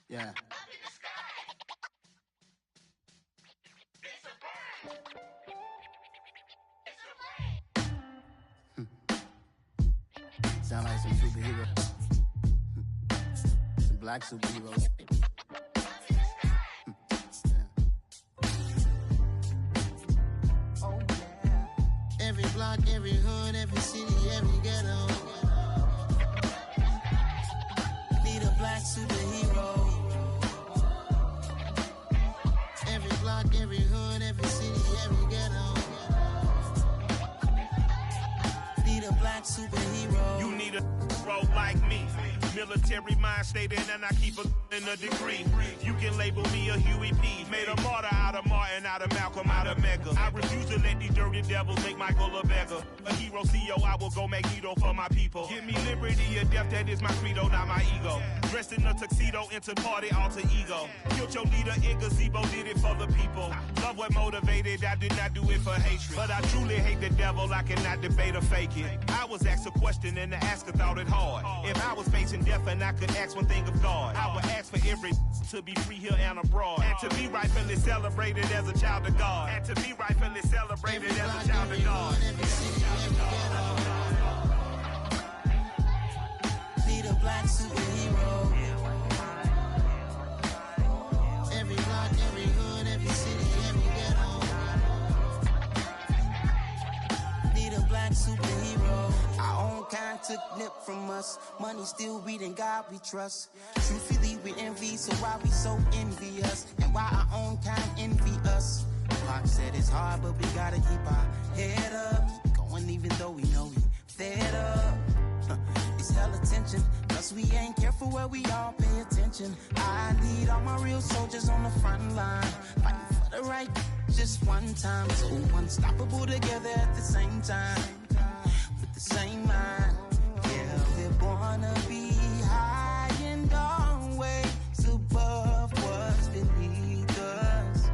Yeah. Sound like some superheroes. Some black superheroes. Oh yeah. Every block, every hood, every city, every ghetto. Need a black superhero. Every block, every hood, every city, every ghetto. Need a black superhero. You need a bro like me. Military mind stated, and I keep in a degree. You can label me a Huey P. Made a martyr out of Martin, out of Malcolm, out of Mega. I refuse to let these dirty devils make Michael a beggar. A hero CEO, I will go Magneto for my people. Give me liberty or death, that is my credo, not my ego. Dressed in a tuxedo, into party, alter ego. Killed your leader in gazebo, did it for the people. Love what motivated, I did not do it for hatred. But I truly hate the devil, I cannot debate or fake it. I was asked a question and the asker thought it hard. If I was facing death and I could ask one thing of God, I would ask for every to be free here and abroad. And to be rightfully celebrated as a child of God. And to be rightfully celebrated as a child of God. Need a black superhero. Every block, every hood, every city, every ghetto. Need a black superhero. Our own kind took nip from us. Money still reading God we trust. Truthfully we envy, so why we so envious? And why our own kind envy us? Pac said it's hard, but we gotta keep our head up. Going even though we know we fed up. It's hell attention, cause we ain't careful where we all pay attention. I need all my real soldiers on the front line, fighting for the right just one time. So unstoppable together at the same time, with the same mind. Yeah, we're born to be high and always above what's beneath us.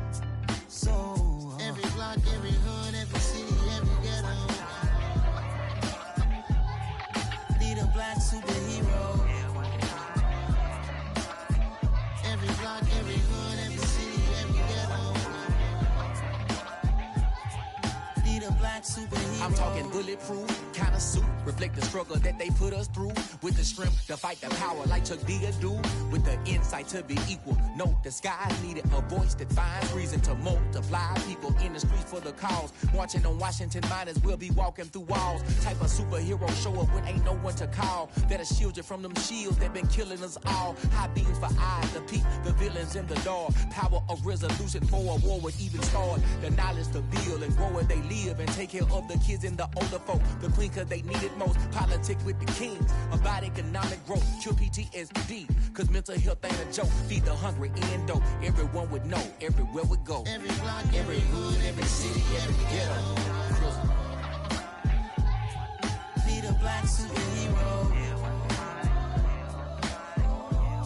So every block, every hood, every city, every ghetto. Need a black superhero. Every block, every hood, every city, every ghetto. Be the black superhero. I'm talking bulletproof kind of suit, reflect the struggle that they put us through. With the strength to fight the power like Chuck D do. With the insight to be equal. No, the skies needed a voice that finds reason to multiply. People in the streets for the cause. Marching on Washington miners will be walking through walls. Type of superhero show up when ain't no one to call. That'll shield you from them shields that been killing us all. High beams for eyes to peek the villains in the dark. Power of resolution for a war would even start. The knowledge to build and grow where they live and take care of the kids and the older folk. The queen cause they need it most. Politics with the kings. About economic growth. Cure PTSD. Cause mental health ain't a joke. Feed the hungry and dope. Everyone would know. Everywhere we go. Every block, every hood, every city, every ghetto. Be the black superhero.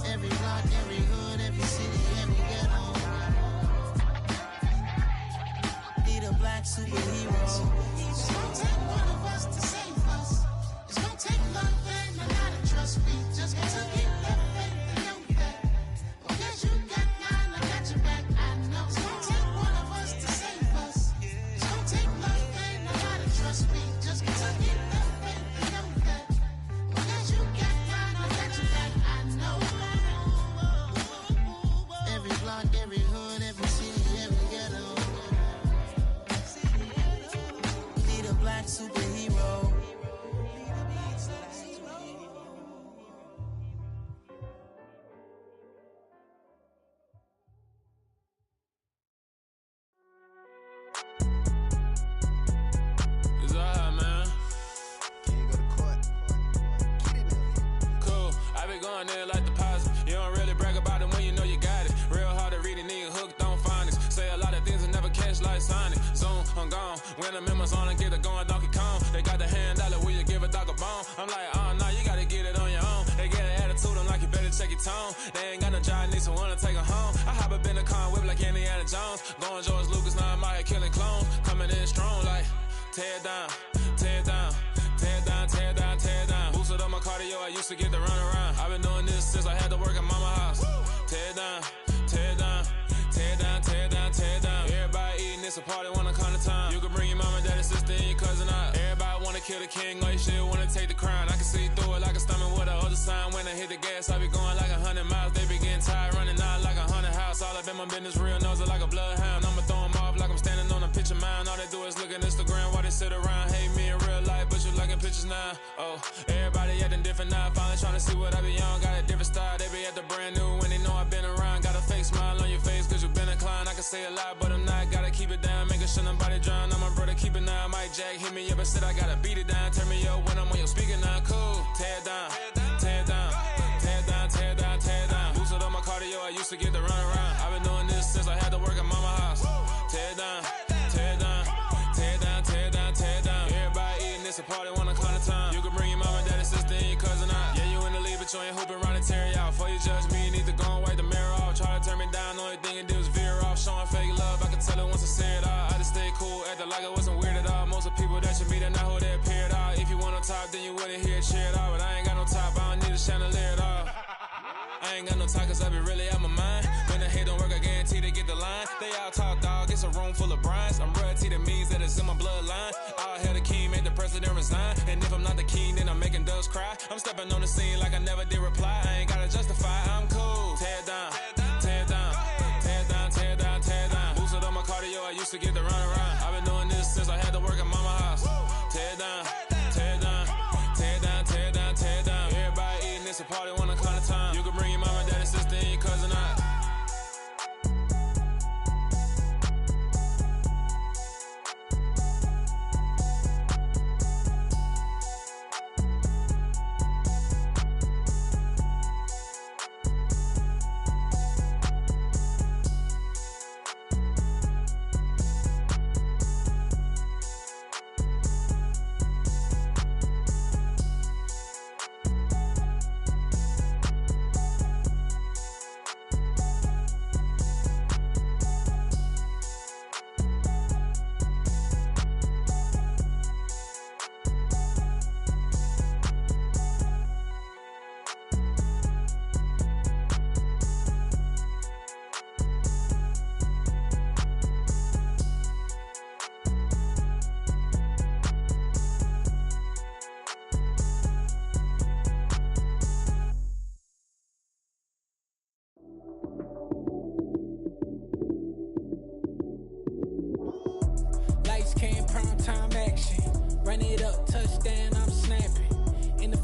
Every block, every hood, every city, every ghetto. Be the black superhero. It's gonna take one of us to save us. It's gonna take love and a lot of trust. We just got to keep that faith and know that. Because you got mine, I got your back. I know. It's gonna take one of us to save us. It's gonna take love and a lot of trust. We just got to keep that faith and know that. Because you got mine, I got your back. I know. Every block, every hood, every city, every ghetto. Be the black superhero. It's all hot, man. Can you go to court? Get it up. Cool. I be going there like deposit. You don't really brag about it when you know you got it. Real hard to read a nigga hooked on phonics. Say a lot of things and never catch like Sonic. Zoom, I'm gone. When I'm in my zone, I get it going Donkey Kong. They got the $100, will you give a dog a bone? I'm like, oh, no, you gotta get it on your own. They get an attitude, I'm like, you better check your tone. They ain't got no job, need someone to take her home. I hop up in the car, whip like Indiana Jones. Going George Lucas, now I'm out here killing clones. Coming in strong like, tear down, tear down, tear down, tear down, tear down. Boosted up my cardio, I used to get to run around. I've been doing this since I had to work at mama house. Tear down, tear down, tear down, tear down, tear down. Everybody eating, it's a party, wanna come to time. You can bring your mama, daddy, sister, and your cousin out. Everybody wanna kill the king, or you shit wanna take the crown. I can see through it like a stomach with a other sign. When I hit the gas, I be going like 100 miles. They be getting tired, running out like 100 house. All up in my business, real nose like a bloodhound. I'ma throw them off like I'm standing on a picture mound. All they do is look at Instagram while they sit around. Hate me in real life, but you liking pictures now. Oh, everybody acting different now. Finally trying to see what I be on. Got a different style, they be at the brand new when they know I've been around. Got a fake smile on your face cause you been inclined. I can say a lot, but I'm not. Gotta keep it down, making sure nobody drown. I'm my brother, keep it now. Mike Jack hit me up and said I gotta beat it down. Turn me up when I'm on your speaker now. Cool, tear down, tear down, tear down, tear down, tear down. Boosted up my cardio, I used to get to run around. I've been doing this since I had to work at mama house. Tear down, tear down, tear down, tear down, tear down. Everybody eating, it's a party, wanna climb the time. You can bring your mama, daddy, sister, and your cousin out. Yeah, you in the lead, but you ain't hooping around and tear out. Before you judge me, you need to go and wipe the mirror off. Try to turn me down, only thing you do is veer off. Showing fake love, I can tell it once I say it all. I just stay cool, acting like I wasn't weird at all. Most of the people that you meet are not who they appear at all. If you want on top, then you wouldn't hear it cheer at all. But I ain't got no top, I don't need a chandelier at all. I ain't got no time cause I be really out my mind. When the hate don't work, I guarantee they get the line. They all talk dog, it's a room full of brinds. I'm royalty, that means that it's in my bloodline. All hail the king, make the president resign. And if I'm not the king, then I'm making doves cry. I'm stepping on the scene like I never did reply. I ain't gotta justify, I'm cool. Tear down, tear down, tear down, tear down, tear down. Boosted up my cardio, I used to get to run around. I've been doing this since I had to work at mama house. Tear down, tear down, tear down, tear down, tear down. Everybody eating, it's a party, wanna climb the time. You can bring your mama, daddy, sister, and your cousin out.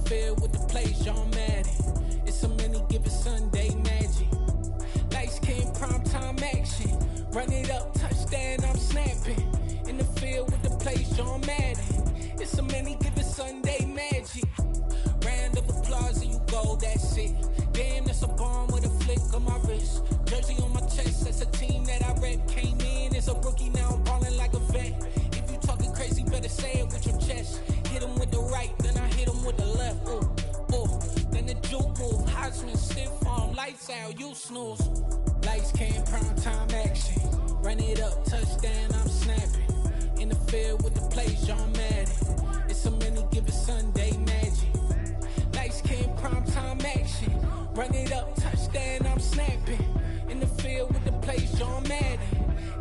field with the plays, John Madden. It's a many given Sunday magic. Lights came primetime action. Run it up, touchdown, I'm snapping. In the field with the plays, John Madden. It's a many given Sunday magic. Round of applause and you go, that's it. Damn, that's a bomb with a flick on my wrist. Jersey on my chest, that's a team that I rep. Came in as a rookie, now I'm ballin' like a vet. If you talking crazy, better say it with your chest. Hit him with the right, then I hit him with the left. Ooh, ooh. Then the juke move, Heisman, stiff arm, lights out, you snooze. Lights came, prime time action. Run it up, touchdown, I'm snapping. In the field with the plays, John Madden. It's a many given Sunday magic. Lights came, prime time action. Run it up, touchdown, I'm snapping. In the field with the plays, John Madden.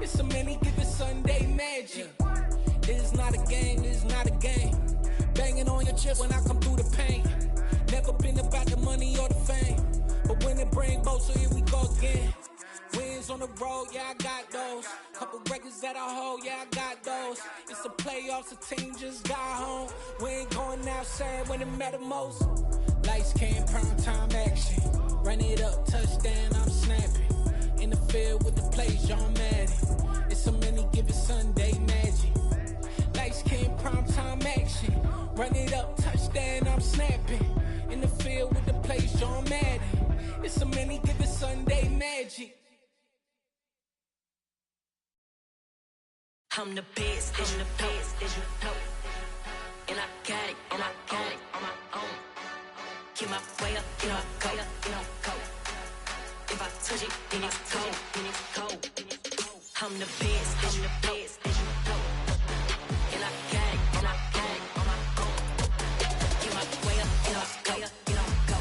It's a many given Sunday magic. This is not a game, this is not a game. Banging on your chest when I come through the paint. Never been about the money or the fame. But when it bring both, so here we go again. Wins on the road, yeah, I got those. Couple records that I hold, yeah, I got those. It's the playoffs, the team just got home. We ain't going outside when it matter most. Lights came, prime time action. Run it up, touchdown, I'm snapping. In the field with the plays, John Madden. It's a many given Sunday magic. Lights came, prime time action. Run it up, touchdown, I'm snapping. In the field with the plays, John Madden. It's a many given Sunday magic. I'm the best, I'm the best, as you know. And I got it, and I got it on my own. Get my way up, get my go, get my go. If I touch it, then it's cold, then it's cold. I'm the best, as you know. And I got it, and I got it on my own. Get my way up, get my go, get my go.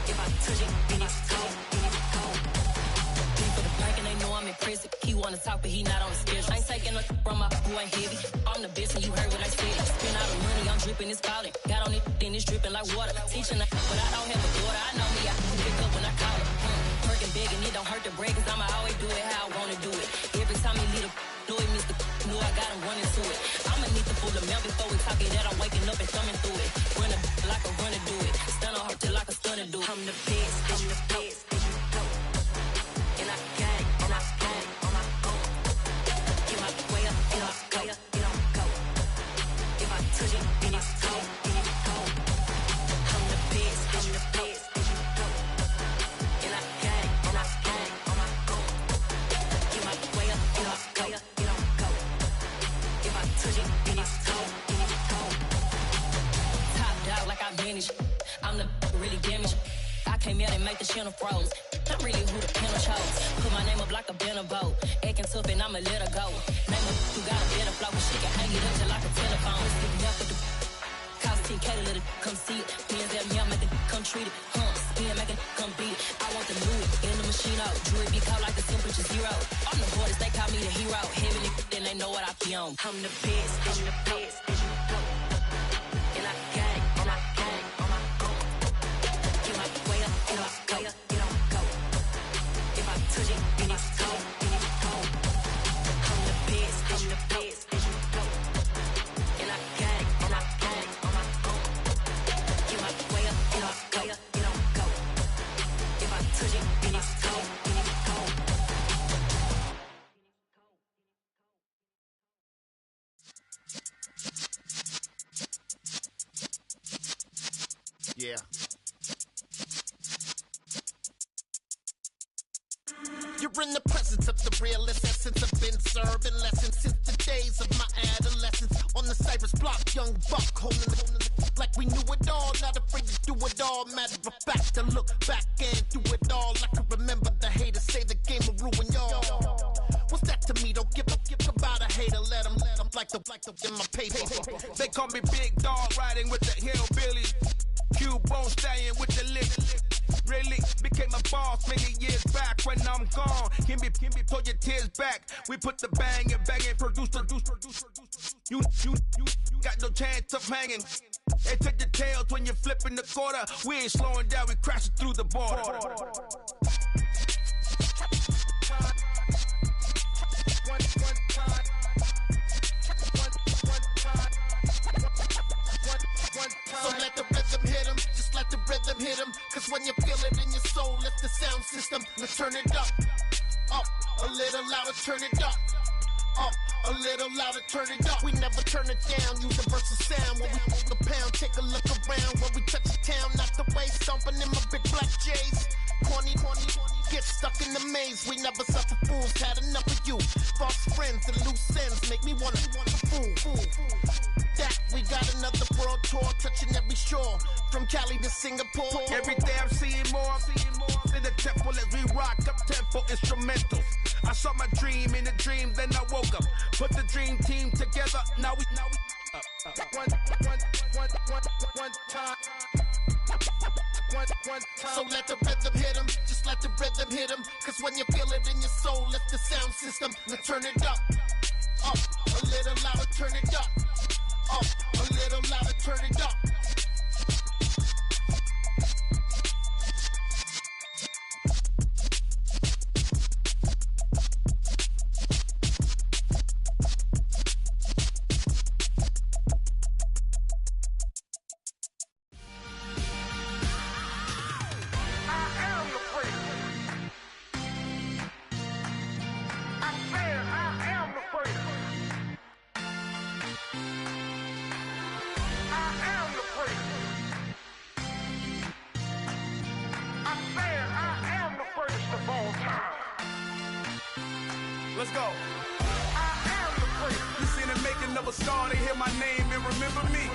If I touch it, then it's cold, then it's cold. Deep for the plank and they know I'm in prison. He wanna talk, but he not on the schedule. I ain't taking no from my who ain't heavy. I'm the best and you heard what I said. Spend all the money, I'm dripping, it's falling. Got on it, then it's dripping like water. Teaching but I don't have a daughter. I know me, I can pick up when I call it. Perking big and it don't hurt to break, cause I'ma always do it how I wanna do it. Every time he lead a do it, Mr. Knew I got him running to it. I'ma need the full amount before we talk it that I'm waking up and thumbing through it. Run a like a runner do it. Stun on her till like a stunner do it. I'm the best, I'm the best, as you know. And I got it, and I got it on my own. Get my way up, get my go, get my go. If I touch it, then it's cold, then it's cold. I'm the best, as you know. And I got it, and I got it on my own. Get my way up, get my go, get my go. If I touch it, then it's cold, then it's cold. Top dog like I vanished. I'm the really damaged. I came out and make the channel froze. I'm really who the piano chose. Put my name up like a banner boat. Acting tough and I'ma let her go. Name her who got a better flow, but she can hang it up just like a telephone. Sticking up with the cost 10K to let it come see it. Hands at me, I make it come treat it. Spin, make it come beat it. I want the Louis in the machine out. Jewelry be caught like the temperature zero. I'm the hardest, they call me the hero. Heavy then they know what I be on. I'm the best, I'm the best, as you know. And I got it, and I got it on my own. Get my way up, get my go, get my go. If I touch it, then it's cold, then it's cold. I'm the best, I'm the best, as you know. And I got it, and I got it on my own. Get my way up, get my go, get my go. If I touch it, then it's cold, then it's cold. Yeah. You're in the presence of the realest essence. I've been serving lessons since the days of my adolescence. On the Cypress block, young buck holding it like we knew it all. Not afraid to do it all. Matter of fact, to look back and do it all. I can remember the haters say the game will ruin y'all. What's that to me? Don't give about a hater. Let them like the in my paper. They call me Big Dog, riding with the hillbillies. Cubone staying with the lick. Really became a boss many years back. When I'm gone, can be pull your tears back. We put the bang and produce. You got no chance of hanging. They take your tails when you're flipping the quarter. We ain't slowing down, we crashing through the border. So let the rhythm turn it up. Up, a little louder, turn it up. Up, a little louder, turn it up. We never turn it down, universal sound. When we the pound, take a look around. When we touch the town, not the way, stomping in my big black J's. Corny, get stuck in the maze. We never suffer fools, had enough of you. False friends and loose ends make me wanna fool. That we got another world tour, touching every shore, from Cali to Singapore. Every day I'm seeing more in the temple as we rock up tempo instrumentals. I saw my dream in a dream, then I woke up. Put the dream team together. Now we one time. So let the rhythm hit him, just let the rhythm hit him. Cause when you feel it in your soul, lift the sound system. Now turn it up, a little louder, turn it up, a little louder, turn it up. Let's go. You seen the making of a star, they hear my name and remember me.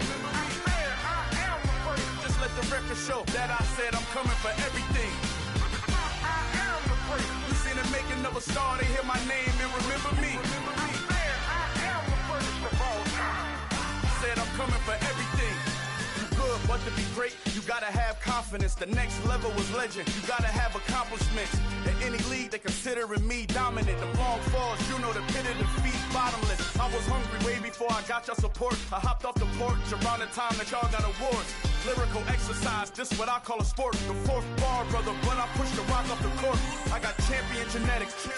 Just let the record show that I said I'm coming for everything. You seen the making of a star, they hear my name and remember me. Said I'm coming for everything. Good, but to be great, you gotta have confidence. The next level was legend. You gotta have accomplishments. In any league, they considering me dominant. The long falls, you know the pit of defeat, bottomless. I was hungry way before I got your support. I hopped off the porch around the time that y'all got awards. Lyrical exercise, this what I call a sport. The fourth bar, brother, when I push the rock off the court. I got champion genetics.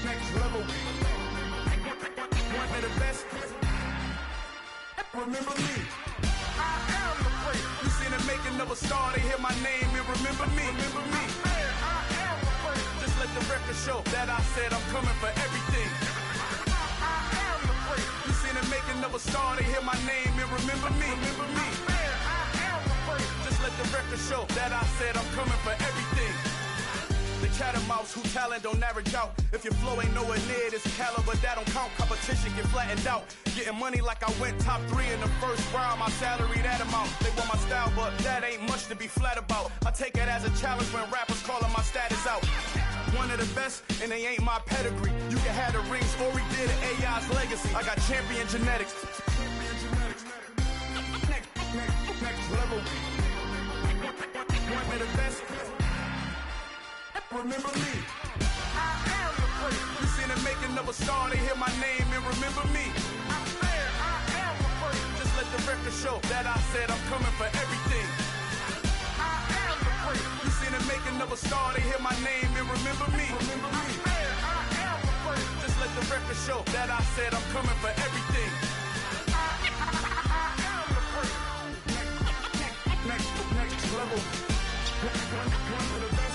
Next level. One of the best. Remember me. I am the great. You seen the making of a star, they hear my name and remember me. I am the great. Just let the record show that I said I'm coming for everything. I am the great. You seen the making of a star, they hear my name and remember me. I am the great. Just let the record show that I said I'm coming for everything. The chattermouths who talent don't average out. If your flow ain't nowhere near this caliber, that don't count. Competition get flattened out. Getting money like I went top 3 in the first round. My salary that amount. They want my style, but that ain't much to be flat about. I take it as a challenge when rappers calling my status out. One of the best, and they ain't my pedigree. You can have the rings, Ori did it, AI's legacy. I got champion genetics. Next level. One of the best. Remember me. I am the great. You seen the making of a star, they hear my name and remember me. I am the great. Just let the record show that I said I'm coming for everything. I am the great. You seen the making of a star, they hear my name and remember me. I am the great. Just let the record show that I said I'm coming for everything. I am the great. Next level. One of the best.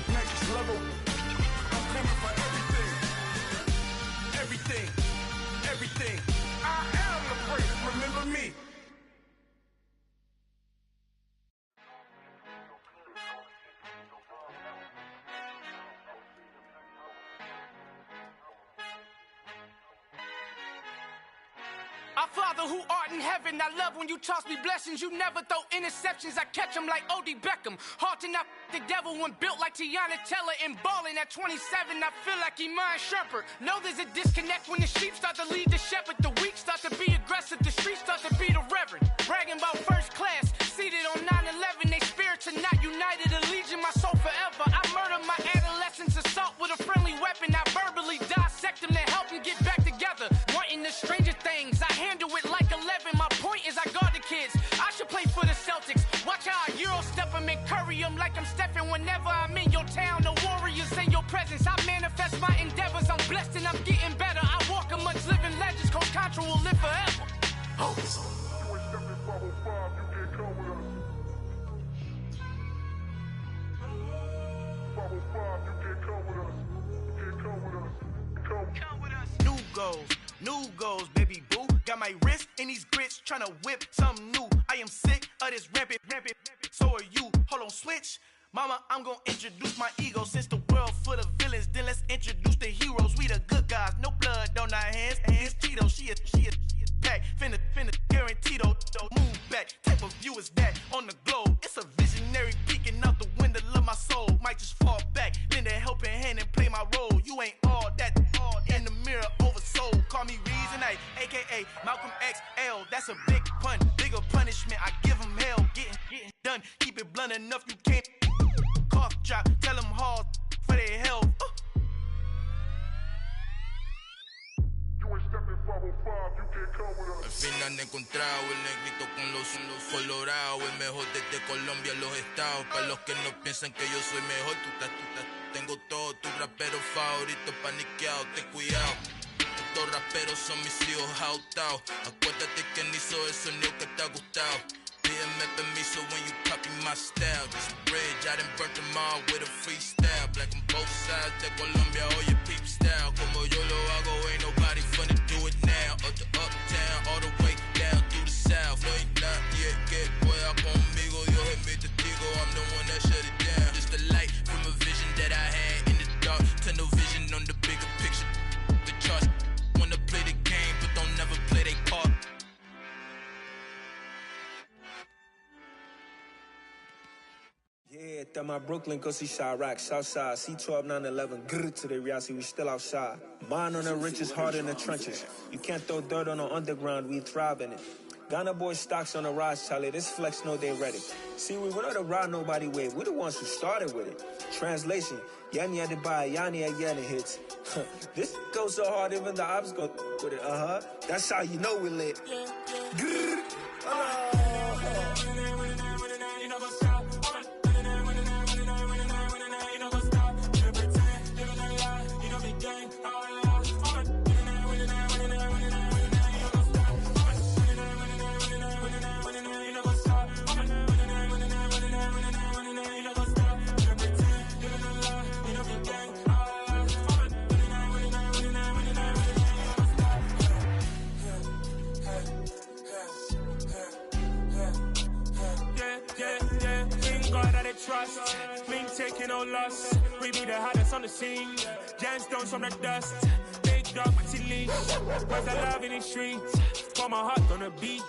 Next level. I'm coming for everything. Everything. I am the great. Remember me. Our Father who art in heaven, I love when you toss me blessings. You never throw interceptions, I catch them like O.D. Beckham. Hard to not the devil when built like Tiana Teller. And balling at 27, I feel like Iman Shumpert. Know there's a disconnect when the sheep start to lead the shepherd. The weak start to be aggressive, the streets start to be the reverend. Bragging about first class, seated on 9/11. They spirits are not united, a legion, my soul forever. I murder my adolescence, assault with a friendly weapon. I verbally dissect them to help them get back together. Wanting the stranger things, I handle it like 11. My point is I guard the kids. I should play for the Celtics. Watch how I Euro step them and curry them like I'm Stephen. Whenever I'm in your town, the Warriors in your presence. I manifest my endeavors. I'm blessed and I'm getting hoes. New goals, baby boo. Got my wrist in these grits, tryna whip something new. I am sick of this rampant. So are you. Hold on, switch. Mama, I'm gonna introduce my ego. Since the world full of villains, then let's introduce the heroes. We the good guys, no blood on our hands. Hands Cheeto, she a pack. Finna, guaranteed don't move back. Type of view is that on the globe? It's a visionary peeking out the window of my soul. Might just fall back, lend a helping hand and play my role. You ain't all that in the mirror oversold. Call me Reason A, aka Malcolm XL. That's a big pun, bigger punishment. I give him hell, getting done. Keep it blunt enough, you can't cough drop. Tell them hard for their health. Al fin han encontrado el negrito con los colorados, el mejor desde Colombia, los estados. Para los que no piensan que yo soy mejor, tengo todo, tus raperos favoritos paniqueados, ten cuidado. Estos raperos son mis hijos adoptados. Acuérdate que ni hizo el sonido que te ha gustado. Pídeme permiso when you copy my style. This bridge, I done burnt them all with a freestyle. Black on both sides de Colombia, oye peep style. Como yo lo hago, ain't nobody finna do it now. Up to uptown, all the way down through the south. No ain't not yet, que pueda conmigo. Dios es mi testigo, I'm the one that shut it down. Just a light from a vision that I had in the dark. Tunnel vision on the bigger picture. The charts wanna play the game, but don't never play their part. Yeah, that my Brooklyn, go see Chirac, Southside, C12, 911, grrr to the reality, we still outside. Mine on the richest, heart in the trenches. You can't throw dirt on the underground, we thrive in it. Ghana boys stocks on the rise, Charlie, this flex know they ready. See, we not to ride nobody way, we the ones who started with it. Translation, Yani had to buy, Yani had Yanni hits. This goes so hard, even the ops go with it, That's how you know we lit. Grrr, trust, me taking no loss. We be the hottest on the scene. Gemstones from the dust. Big dog with the leash. Cause I love in the streets. Pour my heart on the beat.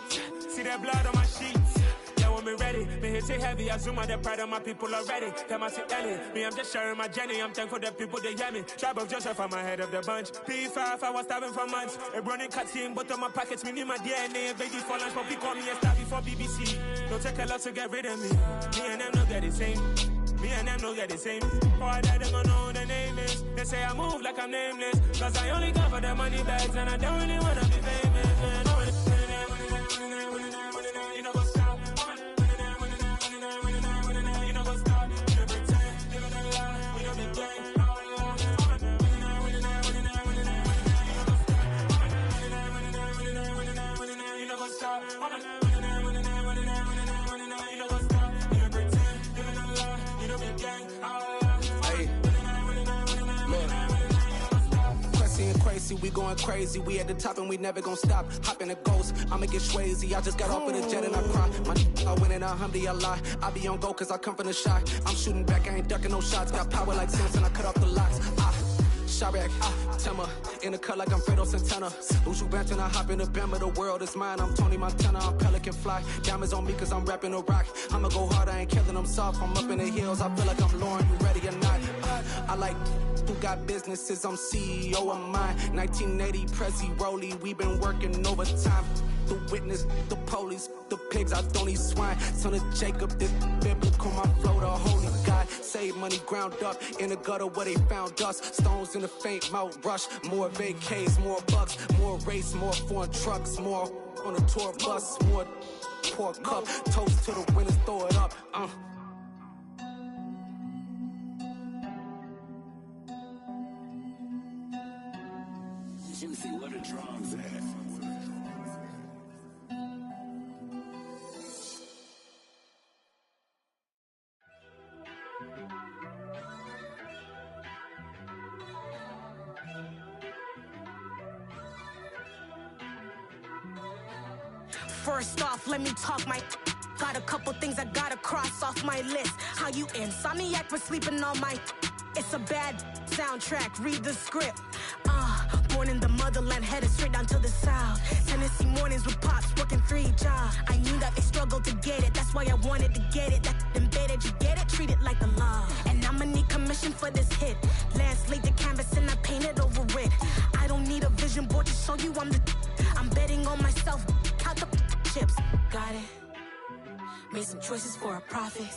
See that blood on my sheets. Yeah, when me ready, me hit it heavy. I zoom out the pride of my people already. Them I see Ellie. Me, I'm just sharing my journey. I'm thankful the people they hear me. Tribe of Joseph, I'm ahead of the bunch. P5, I was starving for months. A running cutscene, but on my pockets, me need my DNA. Baby for lunch, but we call me a star before BBC. Don't take a lot to get rid of me. Me and them no get the same. Me and them no get the same. Boy, that they gonna know who the name is. They say I move like I'm nameless. Cause I only come for the money bags and I don't really wanna be famous. Man. You know what's up? You know what's up? You pretend, living a lie. We don't be gang. You know what's up? We going crazy, we at the top and we never gonna stop. Hop in a ghost, I'ma get swayzy. I just got off of the jet and I cry. I win in a Humvee, I lie. I be on go cause I come from the shot. I'm shooting back, I ain't ducking no shots. Got power like Samson, I cut off the locks. Chirac, Tema, in the cut like I'm Fredo Santana. Usual Banton, I hop in the Bama, the world is mine. I'm Tony Montana, I'm Pelican Fly. Diamonds on me cause I'm rapping a rock. I'ma go hard, I ain't killing them soft. I'm up in the hills, I feel like I'm Lauren, you ready or not? I like who got businesses, I'm CEO of mine. 1980, Prezi Rolly, we been working overtime. The witness, the police, the pigs, I don't eat swine. Son of Jacob, this biblical, my flow, the holy God. Save money ground up in the gutter where they found us. Stones in the faint mouth rush. More vacays, more bucks, more race, more foreign trucks, more on a tour bus, more pour cup. Toast to the winners, throw it up. Juicy, where the drums at? First off, let me talk my... Got a couple things I gotta cross off my list. How you insomniac for sleeping on my... It's a bad soundtrack, read the script. Born in the motherland, headed straight down to the south. Tennessee mornings with pops, working 3 jobs. I knew that they struggled to get it, that's why I wanted to get it. That embedded, you get it, treat it like a law. And I'ma need commission for this hit. Lance laid the canvas and I painted over it. I don't need a vision board to show you I'm betting on myself, count the chips. Got it. Made some choices for a profit.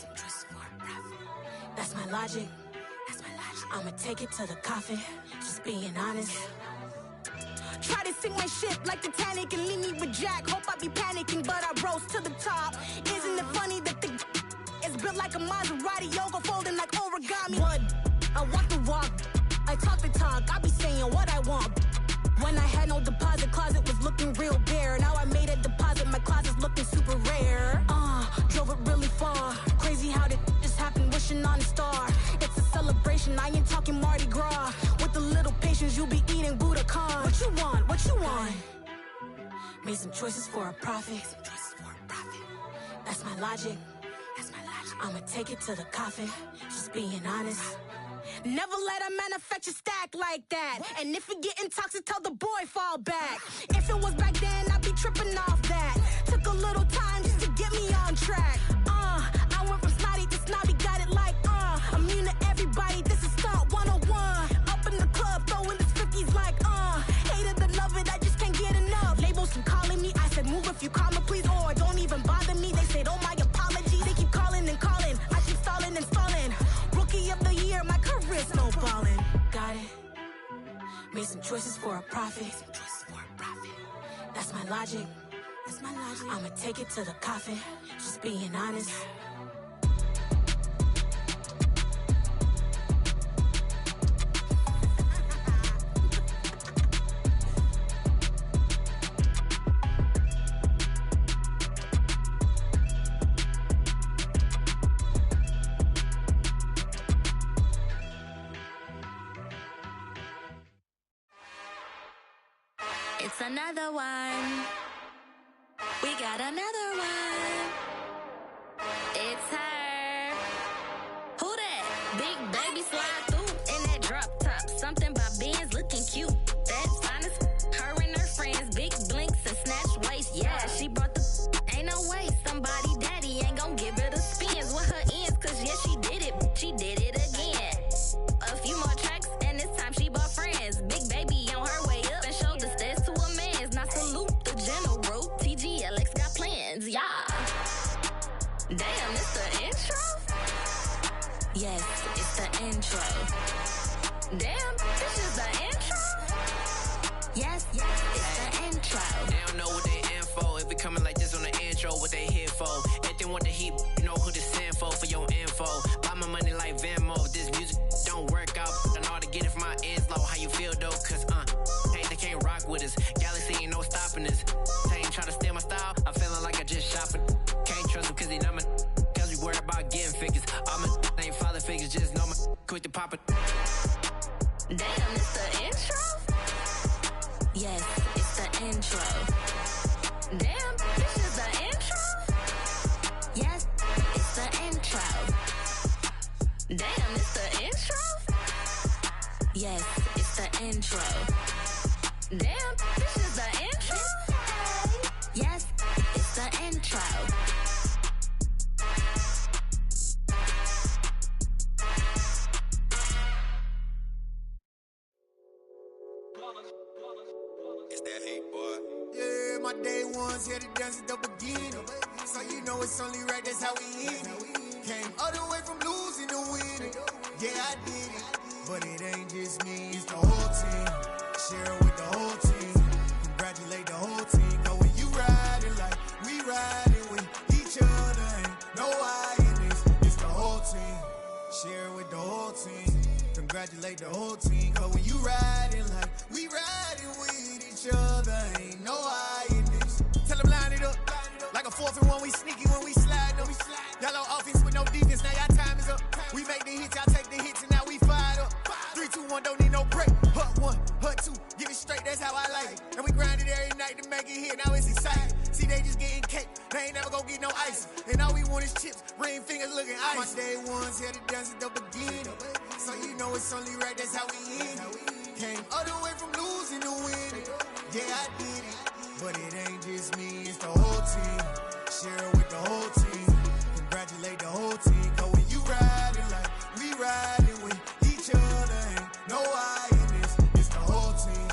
That's my logic. I'ma take it to the coffin, just being honest. Try to sink my ship like Titanic and leave me with Jack. Hope I be panicking, but I rose to the top. Isn't it funny that the is built like a Maserati, yoga folding like origami? What? I walk the walk, I talk the talk, I be saying what I want. When I had no deposit, closet was looking real bare. Now I made a deposit, my closet's looking super rare. Drove it really far. Crazy how did just happen, wishing on a star. It's a celebration, I ain't talking Mardi Gras. With a little patience, you'll be eating Budokan. What you want? What you want? Made some choices for a profit. That's my logic. I'ma take it to the coffin, just being honest. Never let a manufacture stack like that. And if it getting toxic, tell the boy fall back. If it was back then, I'd be tripping off that. Took a little time just to get me on track. I went from snotty to snobby, got it like immune to everybody, this is stunt 101. Up in the club, throwing this 50s like hated to love it, I just can't get enough. Labels keep calling me, I said move if you call me please, or don't even bother me. They said oh my apology, they keep calling and calling, I keep stalling and stalling. Rookie of the year, my career's snowballing. Got it. Made some choices for a profit. That's my logic. I'ma take it to the coffin, just being honest. It's another one. We got another one. It's her. Who that? Big baby slide through in that drop top. Something by Benz looking cute. That's honest. Her and her friends, big blinks and snatch waist. Yeah, she brought the. Ain't no way somebody daddy ain't gon' give her the spins with her ends. Cause yeah, she did it. She did it again. A few more tracks and this time she bought friends. Big baby on her way up and showed the stairs to a man's. Now salute the general. TGLX got plans, yeah. Damn, it's the intro? Yes, it's the intro. Damn, this is the intro? Yes, it's the intro. They don't know what they info. If we coming like this on the intro, what they here for? If they want the heat, you know who to send for your info. Buy my money like Venmo. This music don't work out. I know how to get it from my ends low. How you feel though? Cause hey, they can't rock with us. Galaxy ain't no stopping us. They ain't try to steal my style. I'm feeling like I just shopping. Can't trust them cause they know my. Cause we worried about getting figures. All my ain't father figures. Just know my quick to pop it. Damn, it's the intro? Yes, it's the intro. Damn, this is the intro? Yes, it's the intro. Damn, it's the intro? Yes, it's the intro. Damn, this is the intro? Yes, it's the intro. It's that hate, boy. Yeah, my day ones here to dance at the beginning. So you know it's only right, that's how we end it. Came all the way from losing to winning. Yeah, I did it. But it ain't just me, it's the whole team. Share it with the whole team. Congratulate the whole team. Cause when you riding like we riding with each other, ain't no I in this. It's the whole team. Share it with the whole team. Congratulate the whole team. Cause when you riding like we riding with each other, ain't no I in this. Tell them line it up. Like a 4th and 1, we sneaky when we slide them. Yellow offense with no defense, now y'all time is up. We make the hits, y'all take the hits, and now we fired up. 3, 2, 1, don't need no break. Hut 1, hut 2, give it straight, that's how I like it. And we grind it every night to make it hit, now it's exciting. See, they just getting get no ice. And all we want is chips, ring fingers looking ice. My day ones here to dance at the beginning. So you know it's only right, that's how we end it. Came all the way from losing to winning. Yeah, I did it. But it ain't just me, it's the whole team. Share it with the whole team. Congratulate the whole team. Cause when you riding like we riding with each other, ain't no I in this. It's the whole team.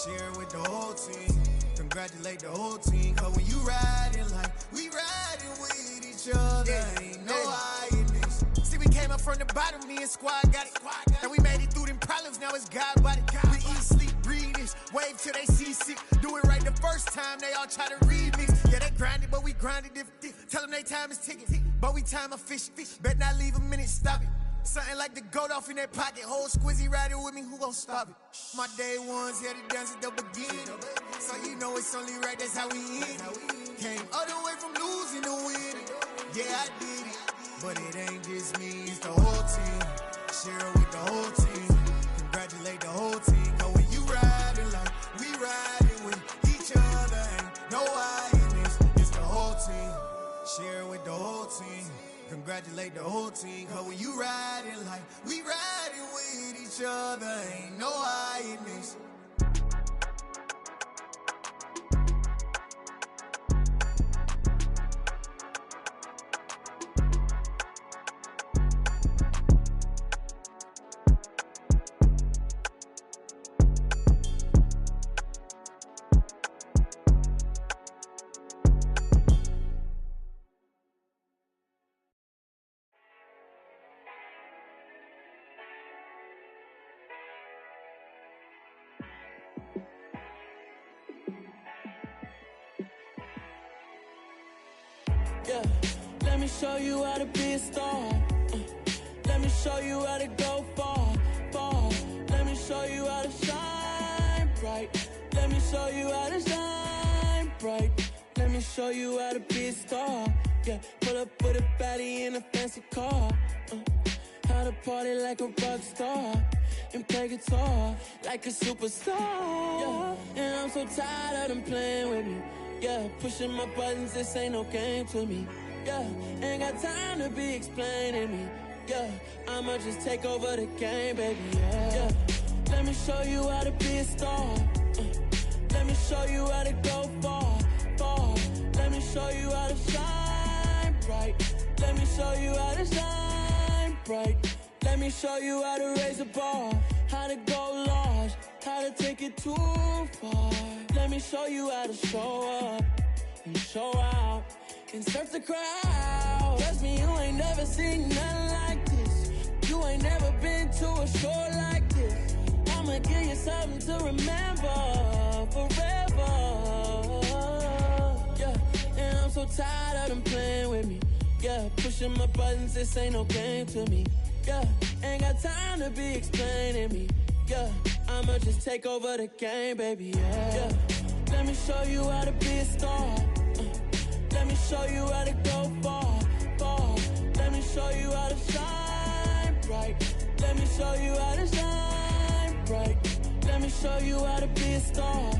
Share it with the whole team. Congratulate the whole team. Cause when you riding like we riding with each other, ain't no I in this. See, we came up from the bottom, me and squad got it. And we made it through them problems, now it's God body. We eat, sleep, breathe this. Wave till they see sick. Do it right the first time, they all try to remix. Yeah, they grinded, but we grinded different. Tell them they time is ticking, but we time a fish. Bet not leave a minute, stop it. Something like the goat off in their pocket. Whole squizzy riding with me, who gon' stop it? My day ones here to dance at the beginning. So you know it's only right, that's how we end it. Came all the way from losing to winning. Yeah, I did it. But it ain't just me, it's the whole team. Share it with the whole team. Congratulate the whole team. Cause when you riding like we riding with each other, ain't no I in this. It's the whole team. Share it with the whole team. Congratulate the whole team. Cause when you riding like we riding with each other, ain't no I in this. Yeah, let me show you how to be a star. Let me show you how to go far, far. Let me show you how to shine bright. Let me show you how to shine bright. Let me show you how to be a star. Yeah, pull up with a baddie in a fancy car. How to party like a rock star and play guitar like a superstar. Yeah, and I'm so tired of them playing with me. Yeah, pushing my buttons, this ain't no game to me. Yeah, ain't got time to be explaining me. Yeah, I'ma just take over the game, baby. Yeah, let me show you how to be a star. Let me show you how to go far, far. Let me show you how to shine bright. Let me show you how to shine bright. Let me show you how to raise a bar, how to go large, how to take it too far. Let me show you how to show up and show out and surf the crowd. Trust me, you ain't never seen nothing like this. You ain't never been to a show like this. I'ma give you something to remember forever. Yeah, and I'm so tired of them playing with me. Yeah, pushing my buttons, this ain't no game to me. Yeah, ain't got time to be explaining me. Yeah, I'ma just take over the game, baby. Yeah, let me show you how to be a star. Let me show you how to go far, far. Let me show you how to shine bright. Let me show you how to shine bright. Let me show you how to be a star.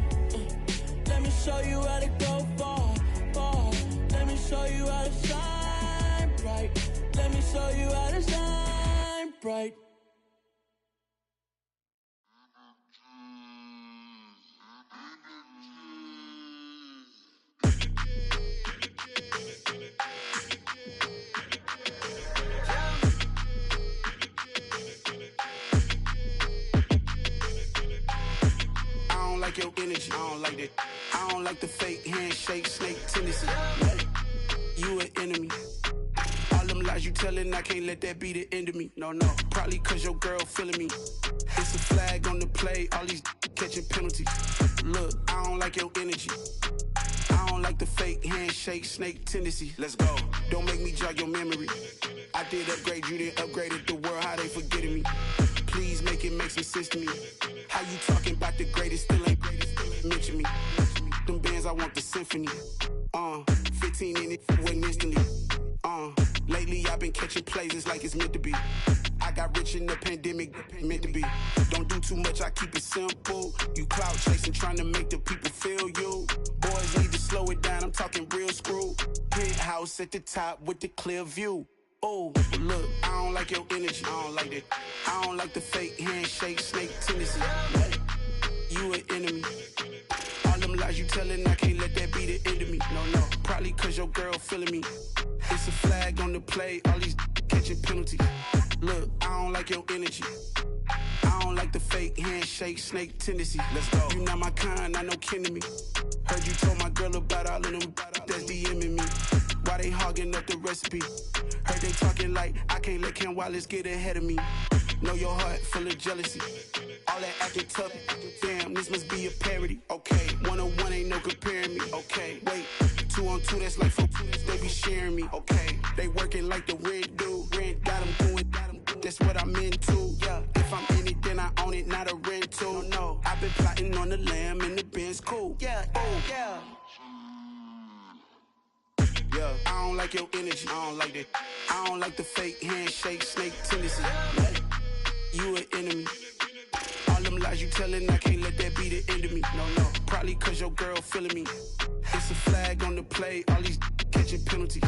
Let me show you how to go far, far. Let me show you how to shine bright. Let me show you how to shine bright. Like your energy, I don't like that. I don't like the fake handshake, snake tendency. You an enemy. All them lies you telling, I can't let that be the end of me. No, probably cause your girl feeling me. It's a flag on the play, all these catching penalties. Look, I don't like your energy. I don't like the fake handshake, snake tendency. Let's go. Don't make me jog your memory. I did upgrade, you didn't upgrade it. The world, how they forgetting me. Please make it make some sense to me. How you talking about the greatest, still ain't greatest, mention me. Them bands, I want the symphony. 15 in it, wasn't instantly. Lately I've been catching plays, it's like it's meant to be. I I got rich in the pandemic, meant to be. Don't do too much, I keep it simple. You clout chasing, trying to make the people feel you. Boys need to slow it down, I'm talking real screw. Penthouse at the top with the clear view. Oh, look, I don't like your energy, I don't like that. I don't like the fake handshake, snake tendency. What? You an enemy. All them lies you telling, I can't let that be the end of me. No, probably cause your girl feeling me. It's a flag on the play, all these catching penalties. Look, I don't like your energy. I don't like the fake handshake, snake tendency. Let's go. You not my kind, I know kin to me. Heard you told my girl about all of them that's DMing me. Why they hogging up the recipe? Heard they talking like I can't let Ken Wallace get ahead of me. Know your heart full of jealousy. All that acting tough. Damn, this must be a parody. Okay, 1-on-1 ain't no comparing me. Okay, wait, 2-on-2 that's like 4-2. They be sharing me. Okay, they working like the rent do. Rent got them doing. That's what I'm into. Yeah, if I'm in it, then I own it, not a rental. No, I've been plotting on the lamb and the Benz cool. Yeah, oh yeah. Yeah, I don't like your energy, I don't like that. I don't like the fake handshake, snake tendency. What? You an enemy. All them lies you telling, I can't let that be the end of me. No, probably cause your girl feeling me. It's a flag on the play, all these catching penalties.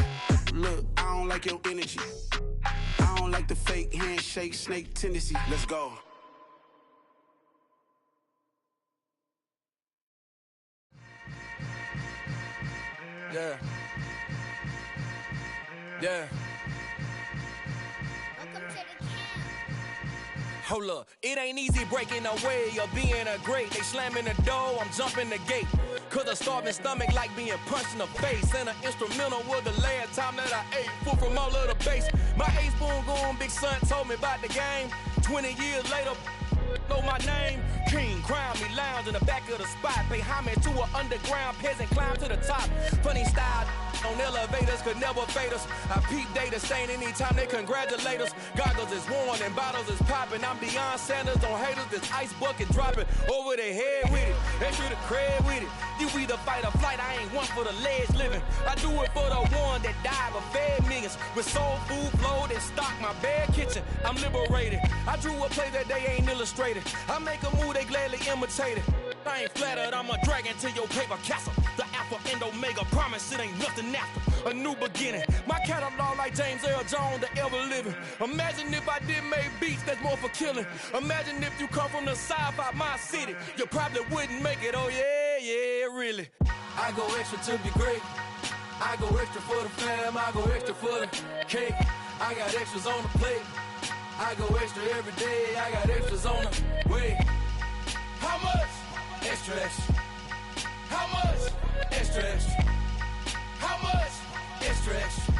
Look, I don't like your energy. I don't like the fake handshake, snake tendency. Let's go. Yeah. Yeah. Hold up, it ain't easy breaking away or being a great. They slamming the door, I'm jumping the gate. Cause a starving stomach like being punched in the face. And an instrumental was the last time that I ate food from all of the bass. My ace boom goon, big son told me about the game. 20 years later, know my name. King, crown me, lounge in the back of the spot. Pay homage to an underground peasant, climb to the top. Funny style on elevators could never fade us. I peep data stain anytime they congratulate us. Goggles is worn and bottles is popping. I'm Deion Sanders on haters, this ice bucket dropping over their head with it. Extra the cred with it. You either fight or flight, I ain't one for the ledge living. I do it for the one that died but fed millions. With soul food flowed and stocked my bare kitchen. I'm liberated. I drew a play that they ain't illustrated. I make a move, they gladly imitate it. I ain't flattered, I'm a dragon to your paper castle. The Alpha and Omega, promise it ain't nothing after. A new beginning. My catalog like James Earl Jones, the ever living. Imagine if I did make beats that's more for killing. Imagine if you come from the sci-fi, my city. You probably wouldn't make it, oh yeah, really. I go extra to be great. I go extra for the fam, I go extra for the cake. I got extras on the plate. I go extra every day, I got extras on the way. How much? Extra, extra. How much? Extra, extra. How much? Extra, extra.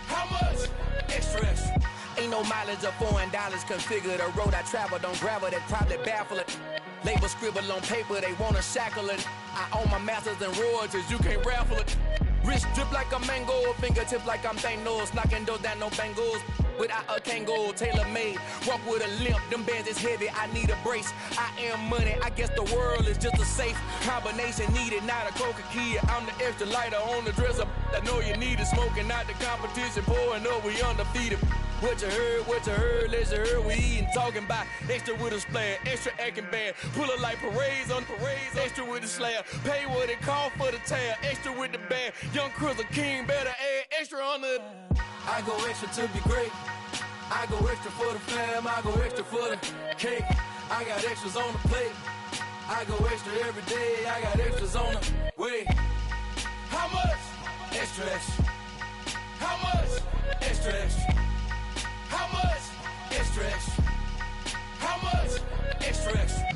How much? Extra, extra. Ain't no mileage of $4 configure the road I travel. Don't gravel, that probably baffle it. Label scribble on paper, they wanna shackle it. I own my masters and royalties, you can't raffle it. Wrist drip like a mango, fingertips like I'm Thanos. Knocking those down, no bangles. Without a Kango, tailor-made. Walk with a limp, them bands is heavy, I need a brace. I am money, I guess the world is just a safe combination needed, not a coca key. I'm the extra lighter on the dresser. I know you need it, smoking out the competition, pouring up, we undefeated. What you heard, let you heard, we eatin', talking about extra with a splash, extra acting bad. Pull it like parades on parades, extra with the slab. Pay what it cost for the tab, extra with the bag. Young Chris a king, better add extra on the. I go extra to be great. I go extra for the fam, I go extra for the cake. I got extras on the plate. I go extra every day, I got extras on the way. How much? Extra, extra. How much? Extra, extra. How much? Extra, extra. How much? Extra, extra.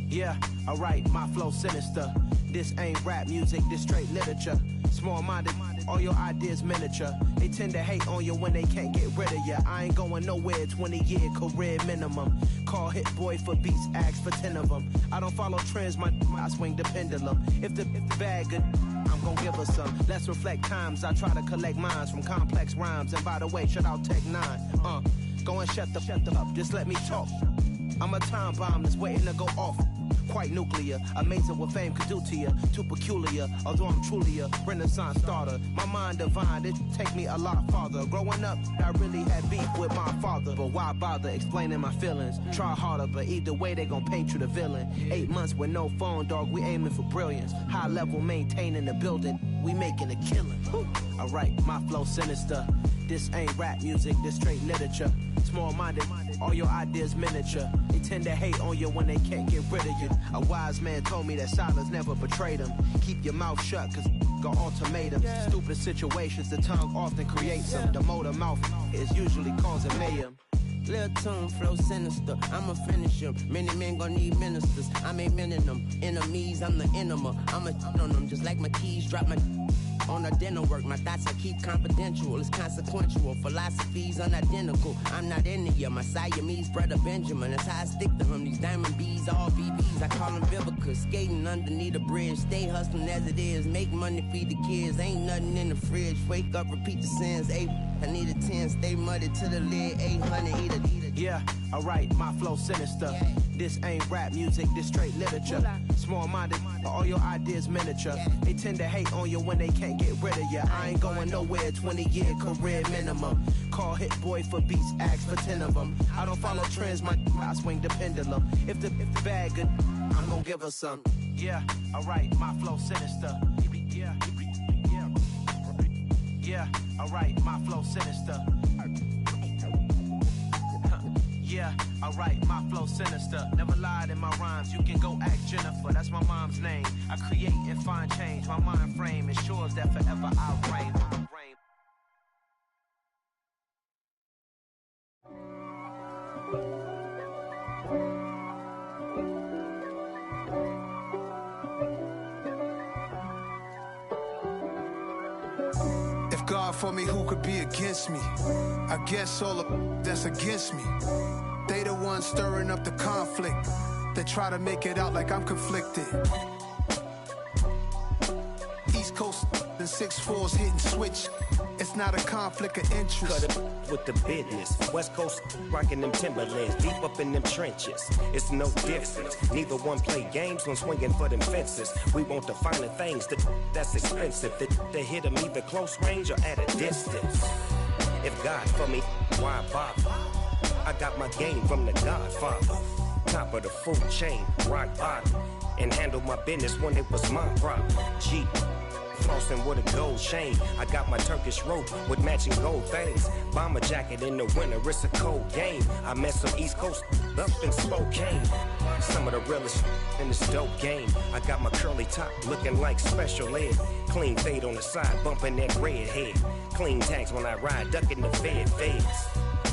Yeah, alright, my flow sinister. This ain't rap music, this straight literature. Small-minded, all your ideas miniature. They tend to hate on you when they can't get rid of you. I ain't going nowhere, 20-year career minimum. Call Hit Boy for beats, ask for 10 of them. I don't follow trends, I swing the pendulum. If the bag good, I'm gon' give her some. Let's reflect times, I try to collect minds from complex rhymes. And by the way, shout out Tech 9. Go and shut the up, just let me talk. I'm a time bomb that's waiting to go off. Quite nuclear, amazing what fame could do to you. Too peculiar, although I'm truly a Renaissance starter. My mind divine, it take me a lot farther. Growing up, I really had beef with my father. But why bother explaining my feelings? Try harder, but either way they gon' paint you the villain. 8 months with no phone, dog, we aiming for brilliance. High level maintaining the building, we making a killing. Alright, my flow sinister. This ain't rap music, this straight literature. Small-minded, all your ideas miniature. They tend to hate on you when they can't get rid of you. A wise man told me that silence never betrayed him. Keep your mouth shut, cause got ultimatums. Stupid situations, the tongue often creates them. The motor mouth is usually causing mayhem. Lil' tune, flow sinister, I'ma finish him. Many men gon' need ministers, I'm aiming them. Enemies, I'm the enema, I'ma on them. Just like my keys, drop my on a dinner work. My thoughts I keep confidential, it's consequential. Philosophies unidentical, I'm not into you. My Siamese brother Benjamin, that's how I stick to him. These diamond bees, all BBs, I call them Vivica. Skating underneath a bridge, stay hustling as it is. Make money, feed the kids, ain't nothing in the fridge. Wake up, repeat the sins, I need a 10, stay muddy to the lid, 800, eat a. Yeah, alright, my flow sinister. This ain't rap music, this straight literature. Small-minded, all your ideas miniature. They tend to hate on you when they can't get rid of you. I ain't going nowhere, 20-year career minimum. Call Hit Boy for beats, ask for 10 of them. I don't follow trends, I swing the pendulum. If the bag good, I'm gonna give her some. Yeah, alright, my flow sinister. Yeah, alright, my flow sinister. Yeah, alright, my flow sinister. Never lied in my rhymes, you can go ask Jennifer. That's my mom's name. I create and find change. My mind frame ensures that forever I'll reign. If God for me, who could be against me? I guess all of that's against me. They the ones stirring up the conflict. They try to make it out like I'm conflicted. East Coast and 6'4's hitting switch. It's not a conflict of interest. Cut it with the business. West Coast rocking them Timberlands, deep up in them trenches. It's no difference. Neither one play games when swinging for them fences. We want the finer things that's expensive. They hit them either close range or at a distance. If God for me, why bother? I got my game from the Godfather. Top of the food chain, rock bottom. And handle my business when it was my problem. G. Flossing with a gold chain. I got my Turkish rope with matching gold things. Bomber jacket in the winter, it's a cold game. I met some East Coast up in Spokane. Some of the realest in this dope game. I got my curly top looking like special ed. Clean fade on the side, bumping that red head. Clean tags when I ride, ducking the feds.